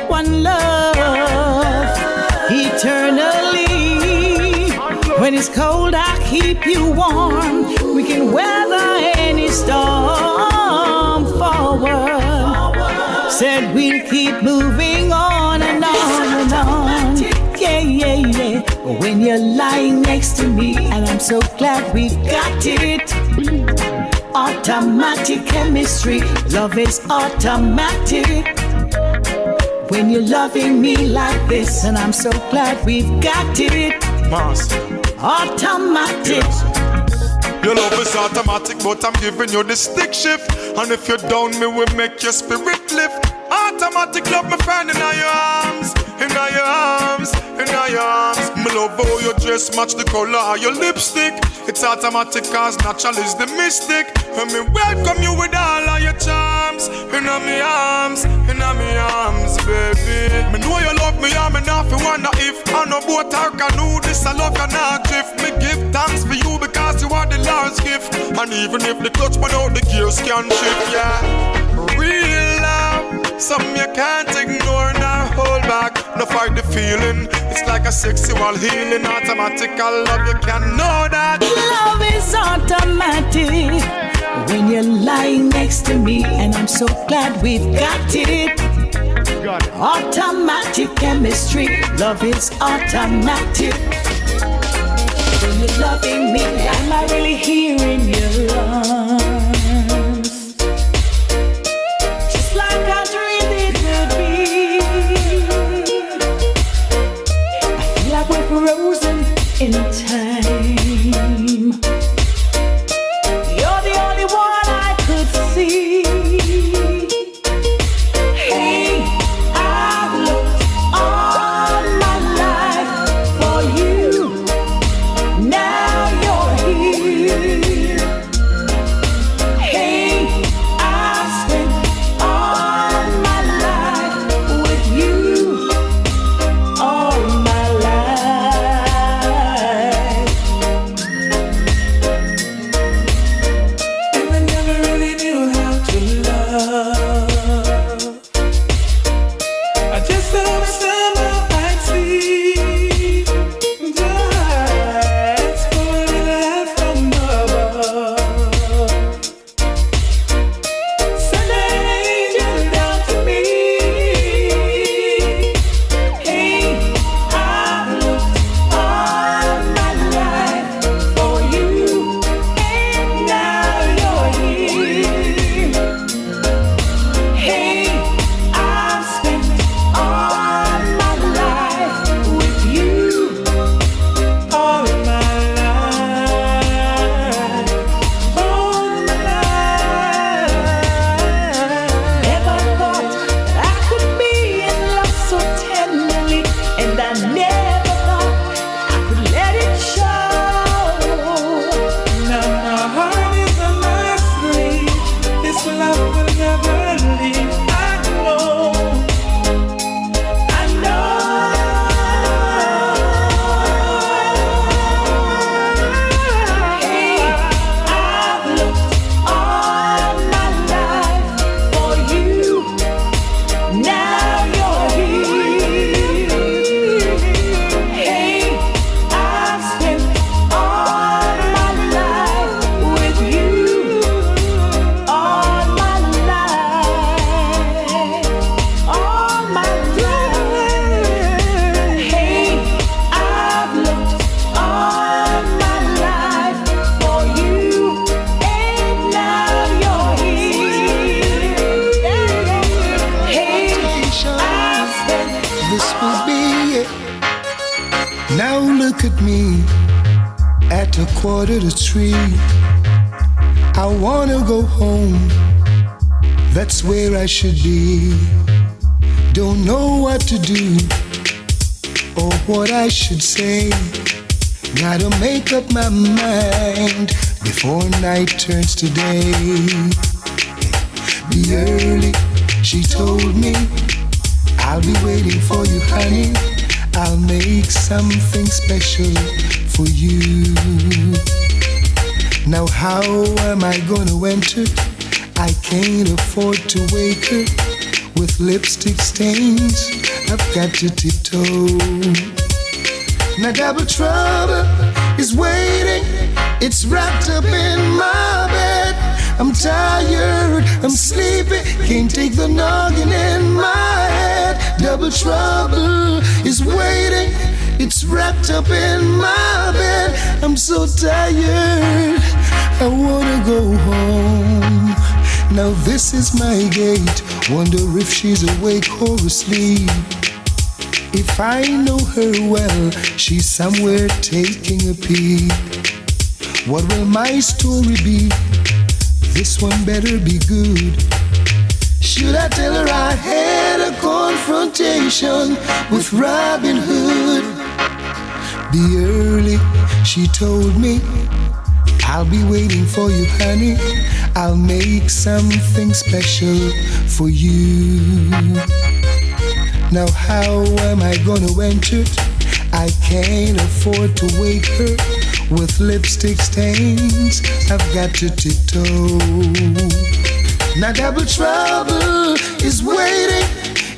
One love, eternally. When it's cold, I keep you warm. We can weather any storm forward. Said we you're lying next to me, and I'm so glad we got it. Automatic chemistry, love is automatic. When you're loving me like this, and I'm so glad we've got it. Marcia. Automatic. Yes. Your love is automatic, but I'm giving you the stick shift. And if you're down, me will make your spirit lift. Automatic love, my friend, in your arms, in your arms, in your arms. Me love how your dress match the color of your lipstick. It's automatic cause natural is the mystic. And me welcome you with all of your charms. In my arms, baby. Me know you love me and me not fi wonder if I no boat or canoe. This I love you not drift. Me give thanks for you because you are the Lord's gift. And even if the clutch but out the gears can shift, yeah. Real love, something you can't ignore nor hold back. No fight the feeling, it's like a sexual healing. Automatic, I love you can know that. Love is automatic when you're lying next to me, and I'm so glad we've got it. Automatic chemistry, love is automatic. When you're loving me, am I really hearing your lungs? Just like I dreamed it would be. I feel like we're frozen in time. You're the only one I could see. Quarter to 3, I wanna go home. That's where I should be. Don't know what to do or what I should say. Gotta make up my mind before night turns to day. Be early, she told me. I'll be waiting for you, honey. I'll make something special for you. Now how am I gonna enter? I can't afford to wake her with lipstick stains. I've got to tiptoe. Now double trouble is waiting. It's wrapped up in my bed. I'm tired, I'm sleepy, can't take the noggin in my head. Double trouble is waiting. It's wrapped up in my bed. I'm so tired, I wanna go home. Now this is my gate. Wonder if she's awake or asleep. If I know her well, she's somewhere taking a peek. What will my story be? This one better be good. Should I tell her I had a confrontation with Robin Hood? Be early, she told me. I'll be waiting for you, honey. I'll make something special for you. Now how am I gonna enter? I can't afford to wake her with lipstick stains. I've got to tiptoe. Now double trouble is waiting.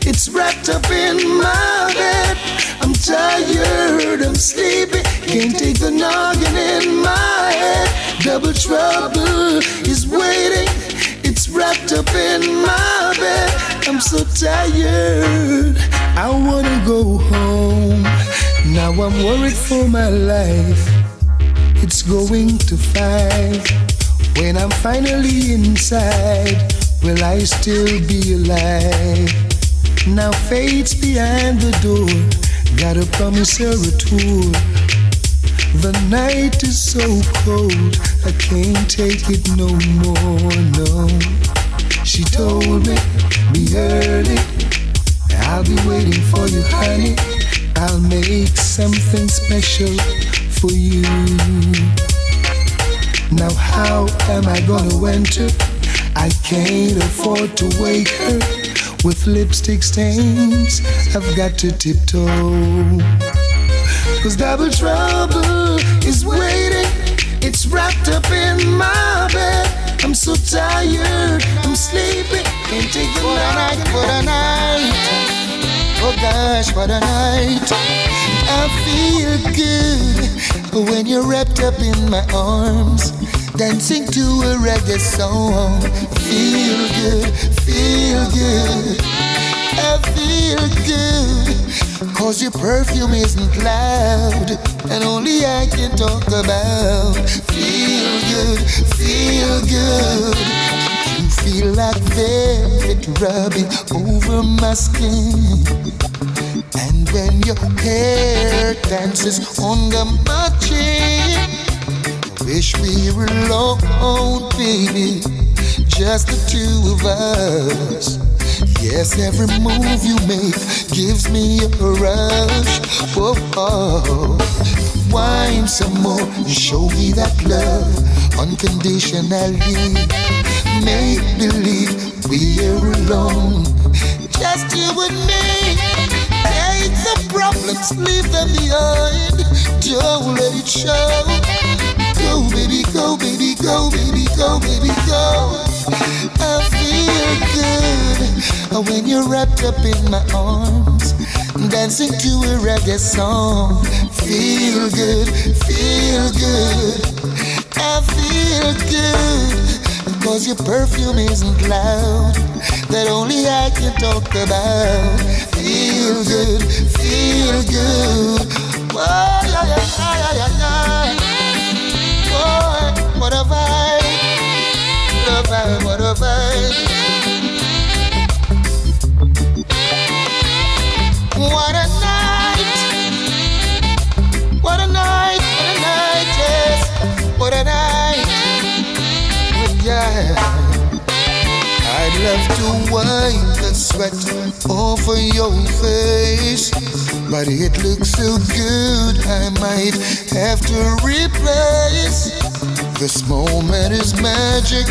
It's wrapped up in my bed. I'm tired, I'm sleepy. Can't take the noggin in my head. Double trouble is waiting. It's wrapped up in my bed. I'm so tired, I wanna go home. Now I'm worried for my life. It's going to 5. When I'm finally inside, will I still be alive? Now fate's behind the door. Gotta promise her a tour. The night is so cold, I can't take it no more, no. She told me, be early. I'll be waiting for you, honey. I'll make something special for you. Now how am I gonna enter? I can't afford to wake her with lipstick stains. I've got to tiptoe. 'Cause double trouble is waiting. It's wrapped up in my bed. I'm so tired, I'm sleepy. Can't take the night. What a night. Oh gosh, what a night. I feel good when you're wrapped up in my arms, dancing to a reggae song. Feel good, feel good. I feel good, 'cause your perfume isn't loud, and only I can talk about. Feel good, feel good. You feel like velvet rubbing over my skin. And when your hair dances under my chin, wish we were alone, baby, just the two of us. Yes, every move you make gives me a rush. Whoa, oh. Wine some more, show me that love unconditionally. Make believe we're alone, just you and me. Take the problems, leave them behind. Don't let it show. Go, baby, go, baby, go, baby, go, baby, go. I feel good when you're wrapped up in my arms, dancing to a reggae song. Feel good, feel good. I feel good, 'cause your perfume isn't loud, that only I can talk about. Feel good, feel good. Oh, yeah, yeah, yeah, yeah, yeah. Boy, what a vibe, what a vibe, what a vibe. What a night, what a night, what a night, yes, what a night. Yeah, I'd love to wipe the sweat off of your face, but it looks so good I might have to replace. This moment is magic,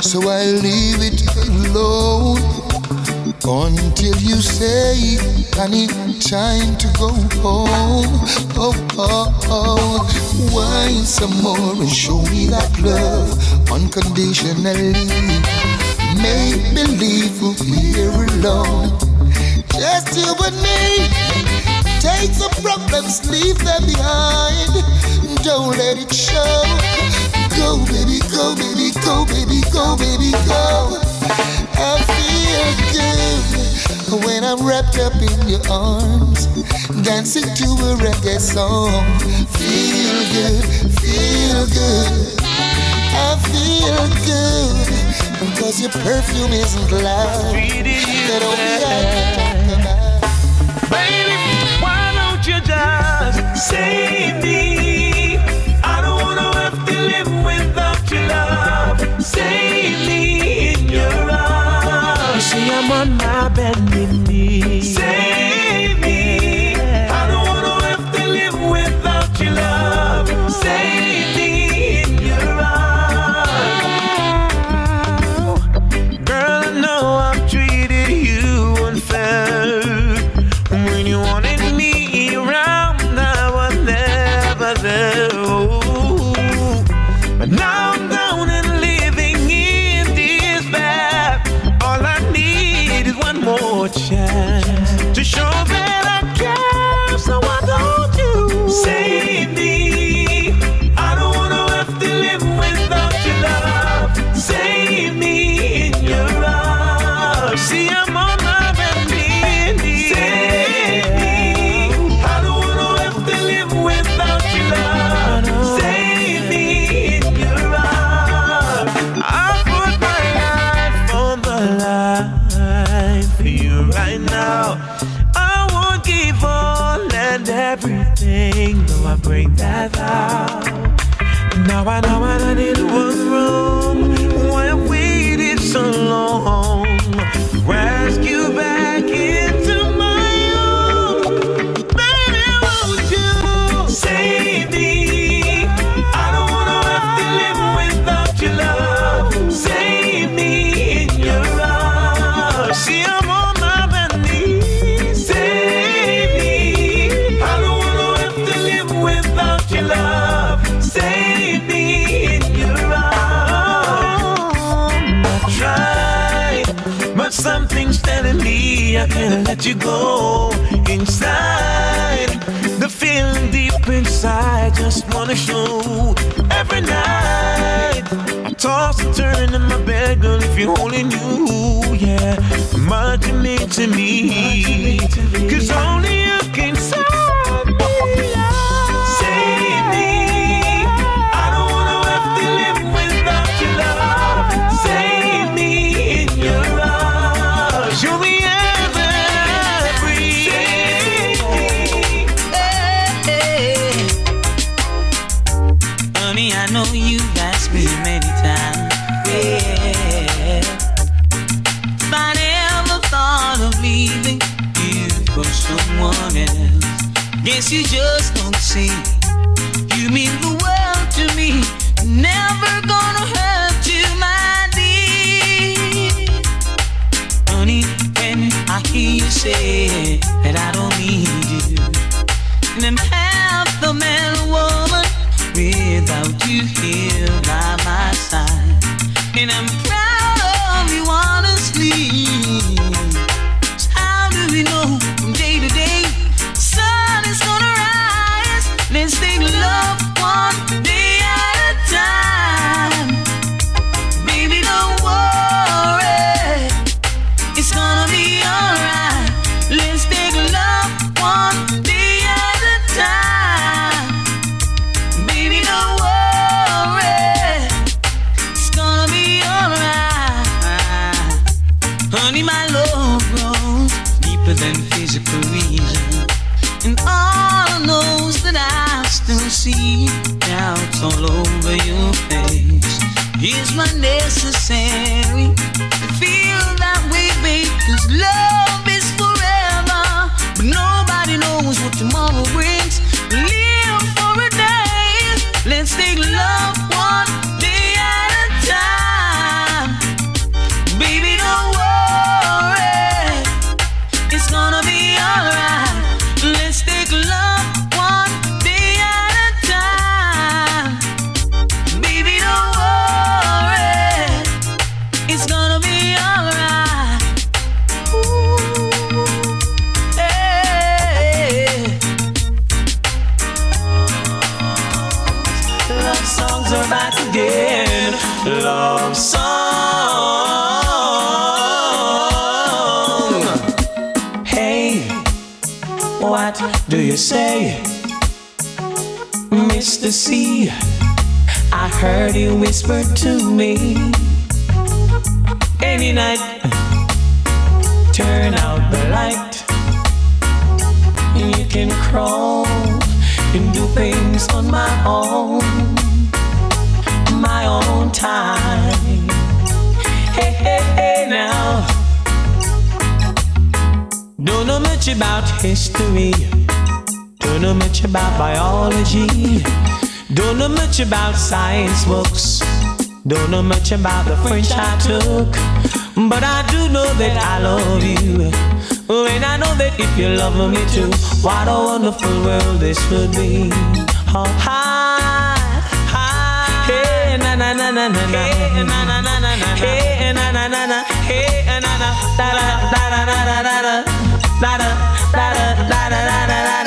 so I leave it alone until you say, honey, time to go home. Oh, oh, oh. Wine some more and show me that love unconditionally. Make believe we're here alone, just you and me. Take the problems, leave them behind. Don't let it show. Go, baby, go, baby, go, baby, go, baby, go. I feel good when I I'm wrapped up in your arms, dancing to a reggae song. Feel good, I feel good, because your perfume isn't loud. That only I can talk about. Baby, why don't you just save me? I don't wanna have to live without your love. Save me in your arms. You see, I'm on my bended knees. Save me. I don't wanna have to live without your love. Save me in your arms. Girl, I know I've treated you unfair. When you wanted me around, I was never there. But now I'm down and living in despair. All I need is one more chance to show that I care. So why don't you save me? I don't wanna have to live without your love. Save me in your arms. See, I'm on my bended knees. Save me. I don't wanna have to live without your love. Save me in your arms. I put my life on the line for you right now. I won't give all and everything, though I break that vow. Now I know what I did was wrong. Why I waited so long to rescue back into my own. Baby, won't you save me? I don't wanna have to live without your love. Save me in your arms. See, I'm on my bended knees. Save me. I don't wanna have to live without your love. Save me in your arms. I tried, but something's telling me I can't let you go. Inside, the feeling deep inside, just wanna show. Every night, I toss and turn in my bed, girl, if you're holding you, yeah. Much you mean to me, 'cause only you can save me. Save me. I don't wanna have to live without your love. Save me in your arms. You're the air that I breathe. Save me. Honey, I know you've asked me many times, yeah, if I never thought of leaving you for someone else. Guess you just don't see. You mean the world to me. Never gonna hurt you, my dear. Honey, when I hear you say that I don't need you, and I'm half the man or woman without you here by my side. And I'm proud of you, honestly. So how do we know from day to day sun is gonna rise? Let's take love one day at a time. Baby, don't worry, it's gonna be alright. Let's take love one day at a time. Baby, don't worry, it's gonna be alright. Honey, my love grows deeper than physical reason, and all knows that I still see doubts all over your face. Is my necessary to feel that way, babe? 'Cause love is forever, but nobody knows what tomorrow brings. Live for a day. Let's take love one day at a time. Baby, don't worry, it's gonna be alright. Let's take love one day at a time. Baby, don't worry, it's gonna be alright. Ooh, hey. Love songs are back again. Love song. you say? Mr. C, I heard you whisper to me. Any night, turn out the light. You can crawl and do things on my own time. Hey, hey, hey now. Don't know much about history. Don't know much about biology. Don't know much about science books. Don't know much about the French I took. But I do know that I love you. And I know that if you love me too, what a wonderful world this would be. Oh, hi, hi. Hey, na na na na na na. Hey, na na na na na. Hey, na na na na. Hey, na na da da da da da da da da da da da da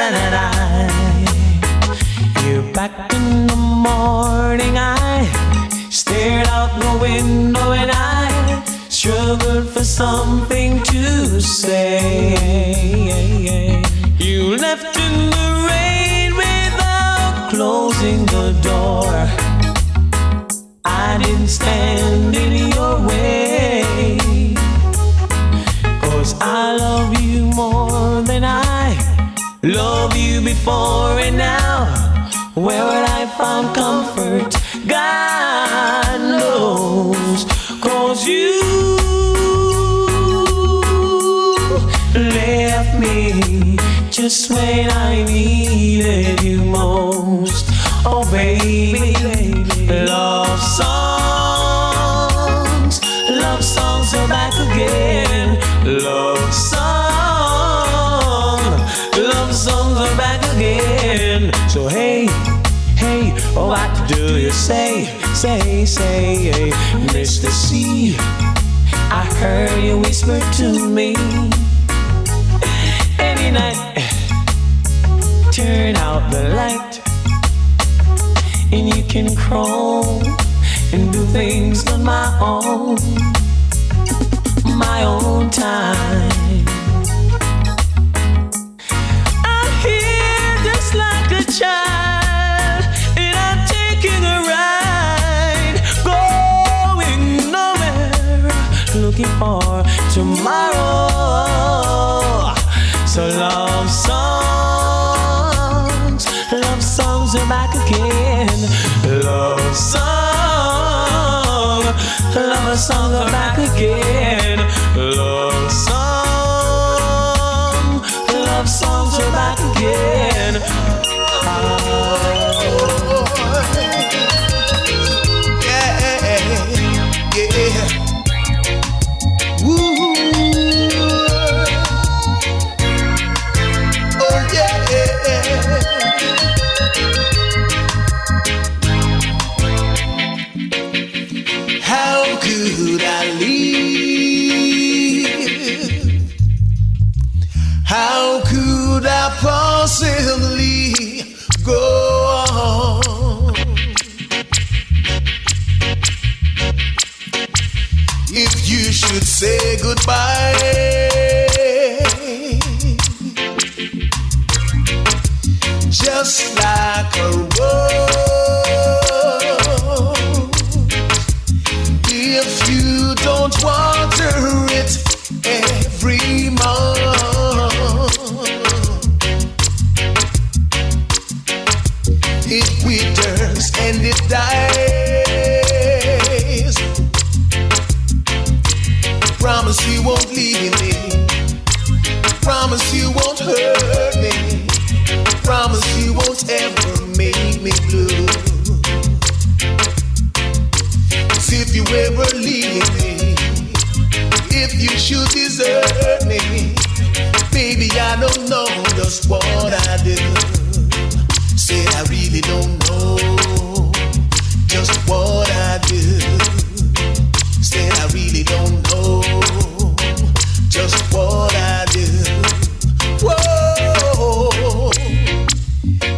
da da da. You're back in the morning. I stared out the window and I struggled for something to say. You left in the rain without closing the door. I didn't stand in your way, 'cause I love you more than I love you before. And now, where would I find comfort? God knows, 'cause you left me just when I needed you most. Oh baby, love songs are back again. Love songs are back again. So hey, hey, what do you say, Mr. C? I heard you whisper to me. Any night, turn out the light, and you can crawl and do things on my own time. I'm here just like a child, and I'm taking a ride, going nowhere, looking for tomorrow. So love songs are back again. Love songs are back again. Love songs are back again. Yeah. Woo. Oh yeah. How could I live? How could I possibly go on if you should say goodbye? Just like a rose, if you don't water it every month, it withers and it dies. Promise you won't leave me. Promise you won't hurt me. Promise you won't ever make me blue. 'Cause if you ever leave me, if you should desert me, baby, I don't know just what I do. Said I really don't know just what I do. Said I really don't know just what I do. Whoa,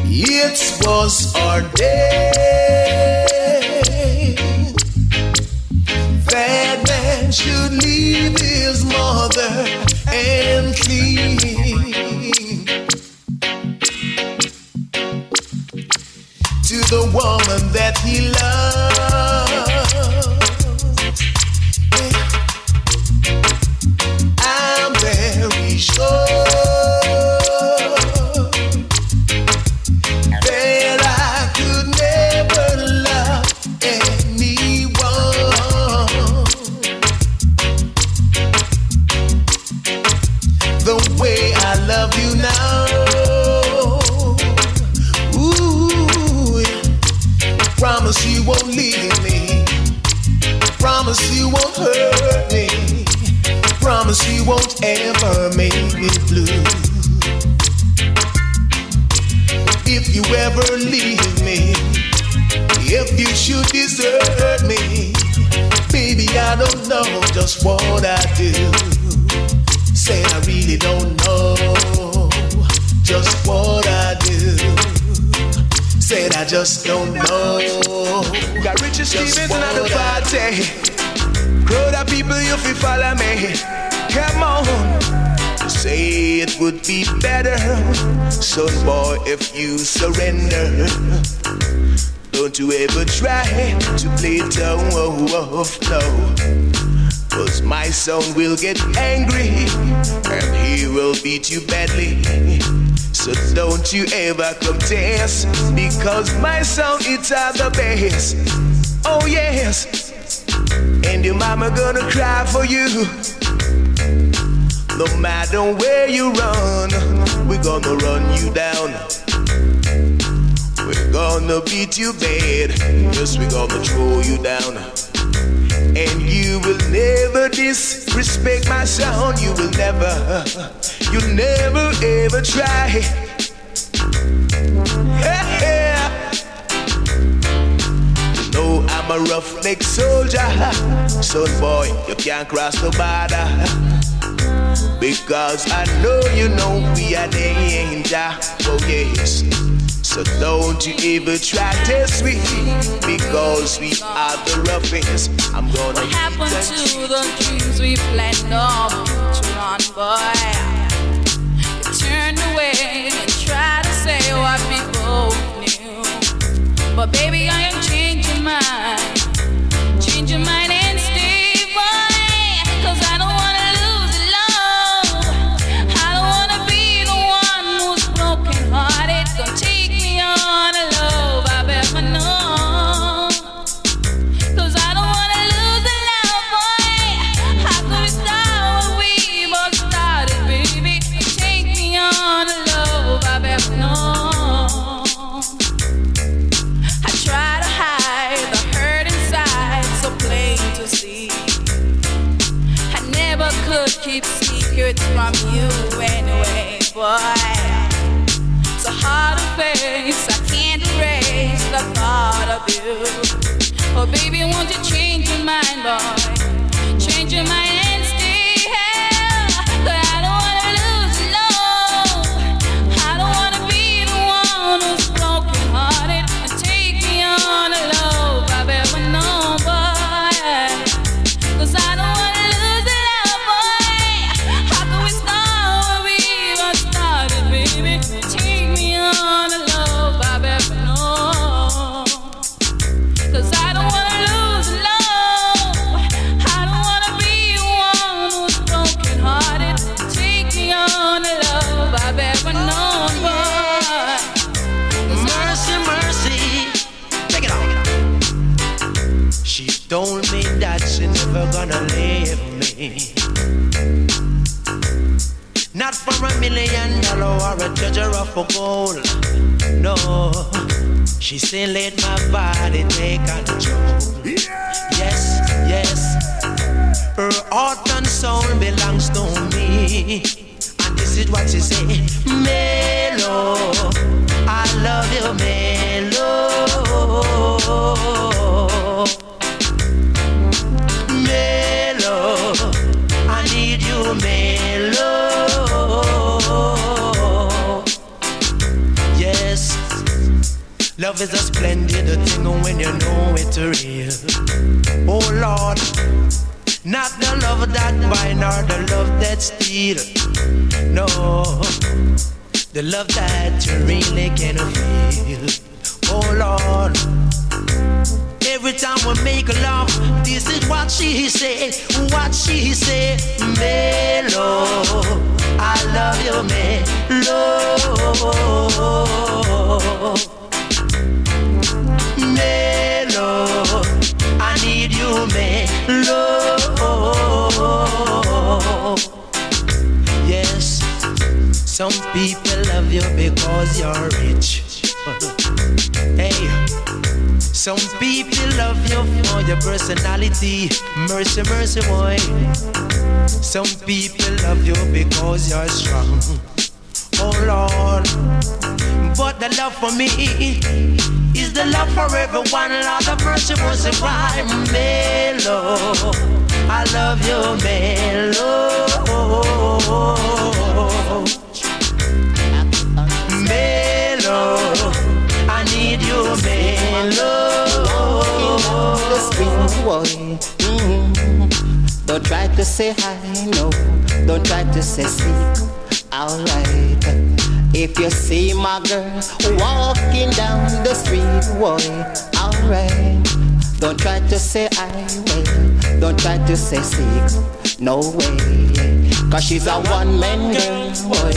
it was our day. That man should leave his mother and clean. Promise you won't hurt me. Promise you won't ever make me blue. If you ever leave me, if you should desert me, baby, I don't know just what I do. Say I really don't know just what I do. Said I just don't know. Got Richie Stevens at the party. Crowd of people, you fi follow me. Come on. Say it would be better, son boy, if you surrender. Don't you ever try to play tough, no. Cause my son will get angry and he will beat you badly. So don't you ever come test, because my son it's at the best. Oh yes, and your mama gonna cry for you. No matter where you run, we're gonna run you down. We're gonna beat you bad, yes, we're gonna throw you down. And you will never disrespect my son. You will never, you'll never ever try. Yeah. You know I'm a roughneck soldier. Son boy, you can't cross the border. Because I know we are danger. Oh yes. So don't you ever try to test me, because we are the roughest. I'm gonna. What happened to the dreams we planned on to run, boy? You turned away and tried to say what we both knew. But baby, I am changing mine. Changing mine and stay, boy. Cause I don't wanna lose the love. I don't wanna be the one who's broken hearted. Gonna take on a love I've ever known. Cause I don't wanna lose the love, boy. How could we start what we both started, baby? Take me on a love I've ever known. I try to hide the hurt inside, so plain to see. I never could keep secrets from you anyway, boy. It's a hard to face, I can't erase the thought of you. Oh baby, won't you change your mind, boy? Change your mind and stay here. Cause I don't wanna lose the love. I don't wanna be the one who's broken hearted. And take me on a love I've ever known, boy. Cause I don't wanna lose the love, boy. How can we start where we were started, baby? On a love I've ever known. Cause I don't wanna lose love. I don't wanna be the one who's broken hearted. Take me on a love I've ever known, boy. Mercy, mercy, take it on. She told me that she never gonna leave me. Not for $1 million or a treasure of a gold. No, she said let my body take control. Yes, yes. Her heart and soul belongs to me. And this is what she said. Melo, I love you, Melo. Melo, I need you, Melo. Yes, love is a splendid thing when you know it's real. Oh Lord, not the love that bind or the love that steal. No, the love that you really can feel. Oh Lord, every time we make love, this is what she said. What she said, Melo, I love you, Melo. Melo, I need you, Melo. Yes, some people love you because you're rich. Hey, Some people love you for your personality. Mercy, mercy, boy. Some people love you because you're strong. Oh Lord. But the love for me is the love for everyone. Lord of mercy, mercy, why? Melo, I love you, Melo. Melo, I need you, Melo. The street, boy. Don't try to say hi, no. Don't try to say sleep. Alright. If you see my girl walking down the street, boy, alright. Don't try to say I will. Don't try to say six. No way. Cause she's a one-man girl, boy.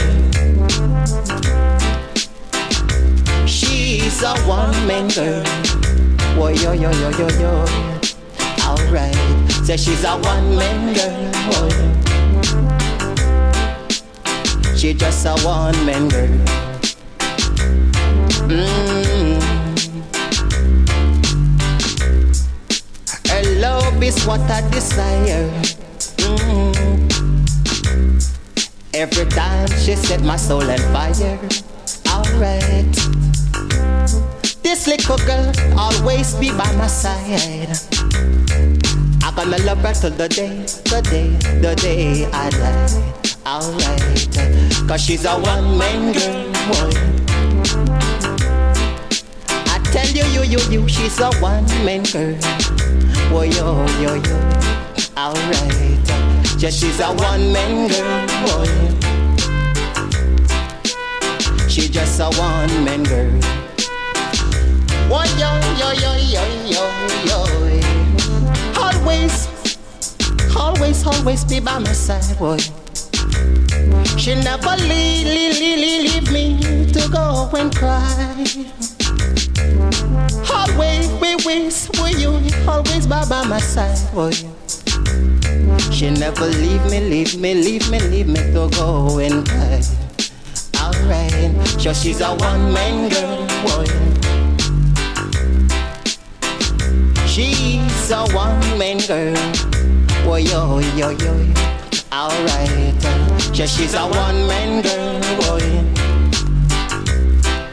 She's a one-man girl. Boy, yo, yo, yo, yo, yo. Alright. Say she's a one-man girl, boy. She just a one-man girl. Her love is what I desire. Every time she set my soul on fire. Alright. This little girl always be by my side. I'm gonna love her till the day I die. Alright, cause she's a one-man girl, boy. I tell you, she's a one-man girl. Boy, yo, yo, yo. Alright, just she's a one-man girl, boy. She just a one-man girl. Boy, yo, yo, yo, yo, yo, yo. Always be by my side, boy. She never leave me to go and cry. Always with you, always by my side, boy. She never leave me to go and cry. Alright, so she's a one-man girl, boy. She's a one-man girl, boy, yo, yo, yo. Alright, just she's a one-man girl, boy.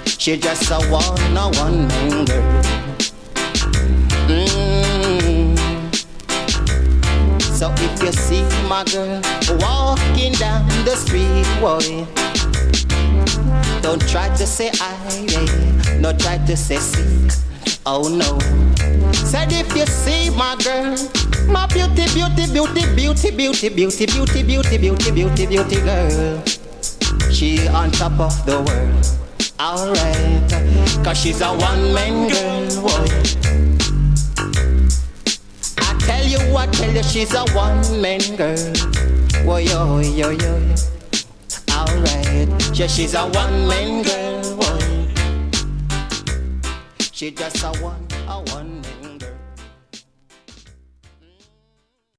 She just a one-man girl. So if you see my girl walking down the street, boy, don't try to say I, no try to say sick. Oh no. Said if you see my girl, my beauty girl, she on top of the world. Alright, cause she's a one-man girl, boy. I tell you, she's a one-man girl. Boy, yo, yo, yo. Alright, she's a one-man girl, boy. She just a one.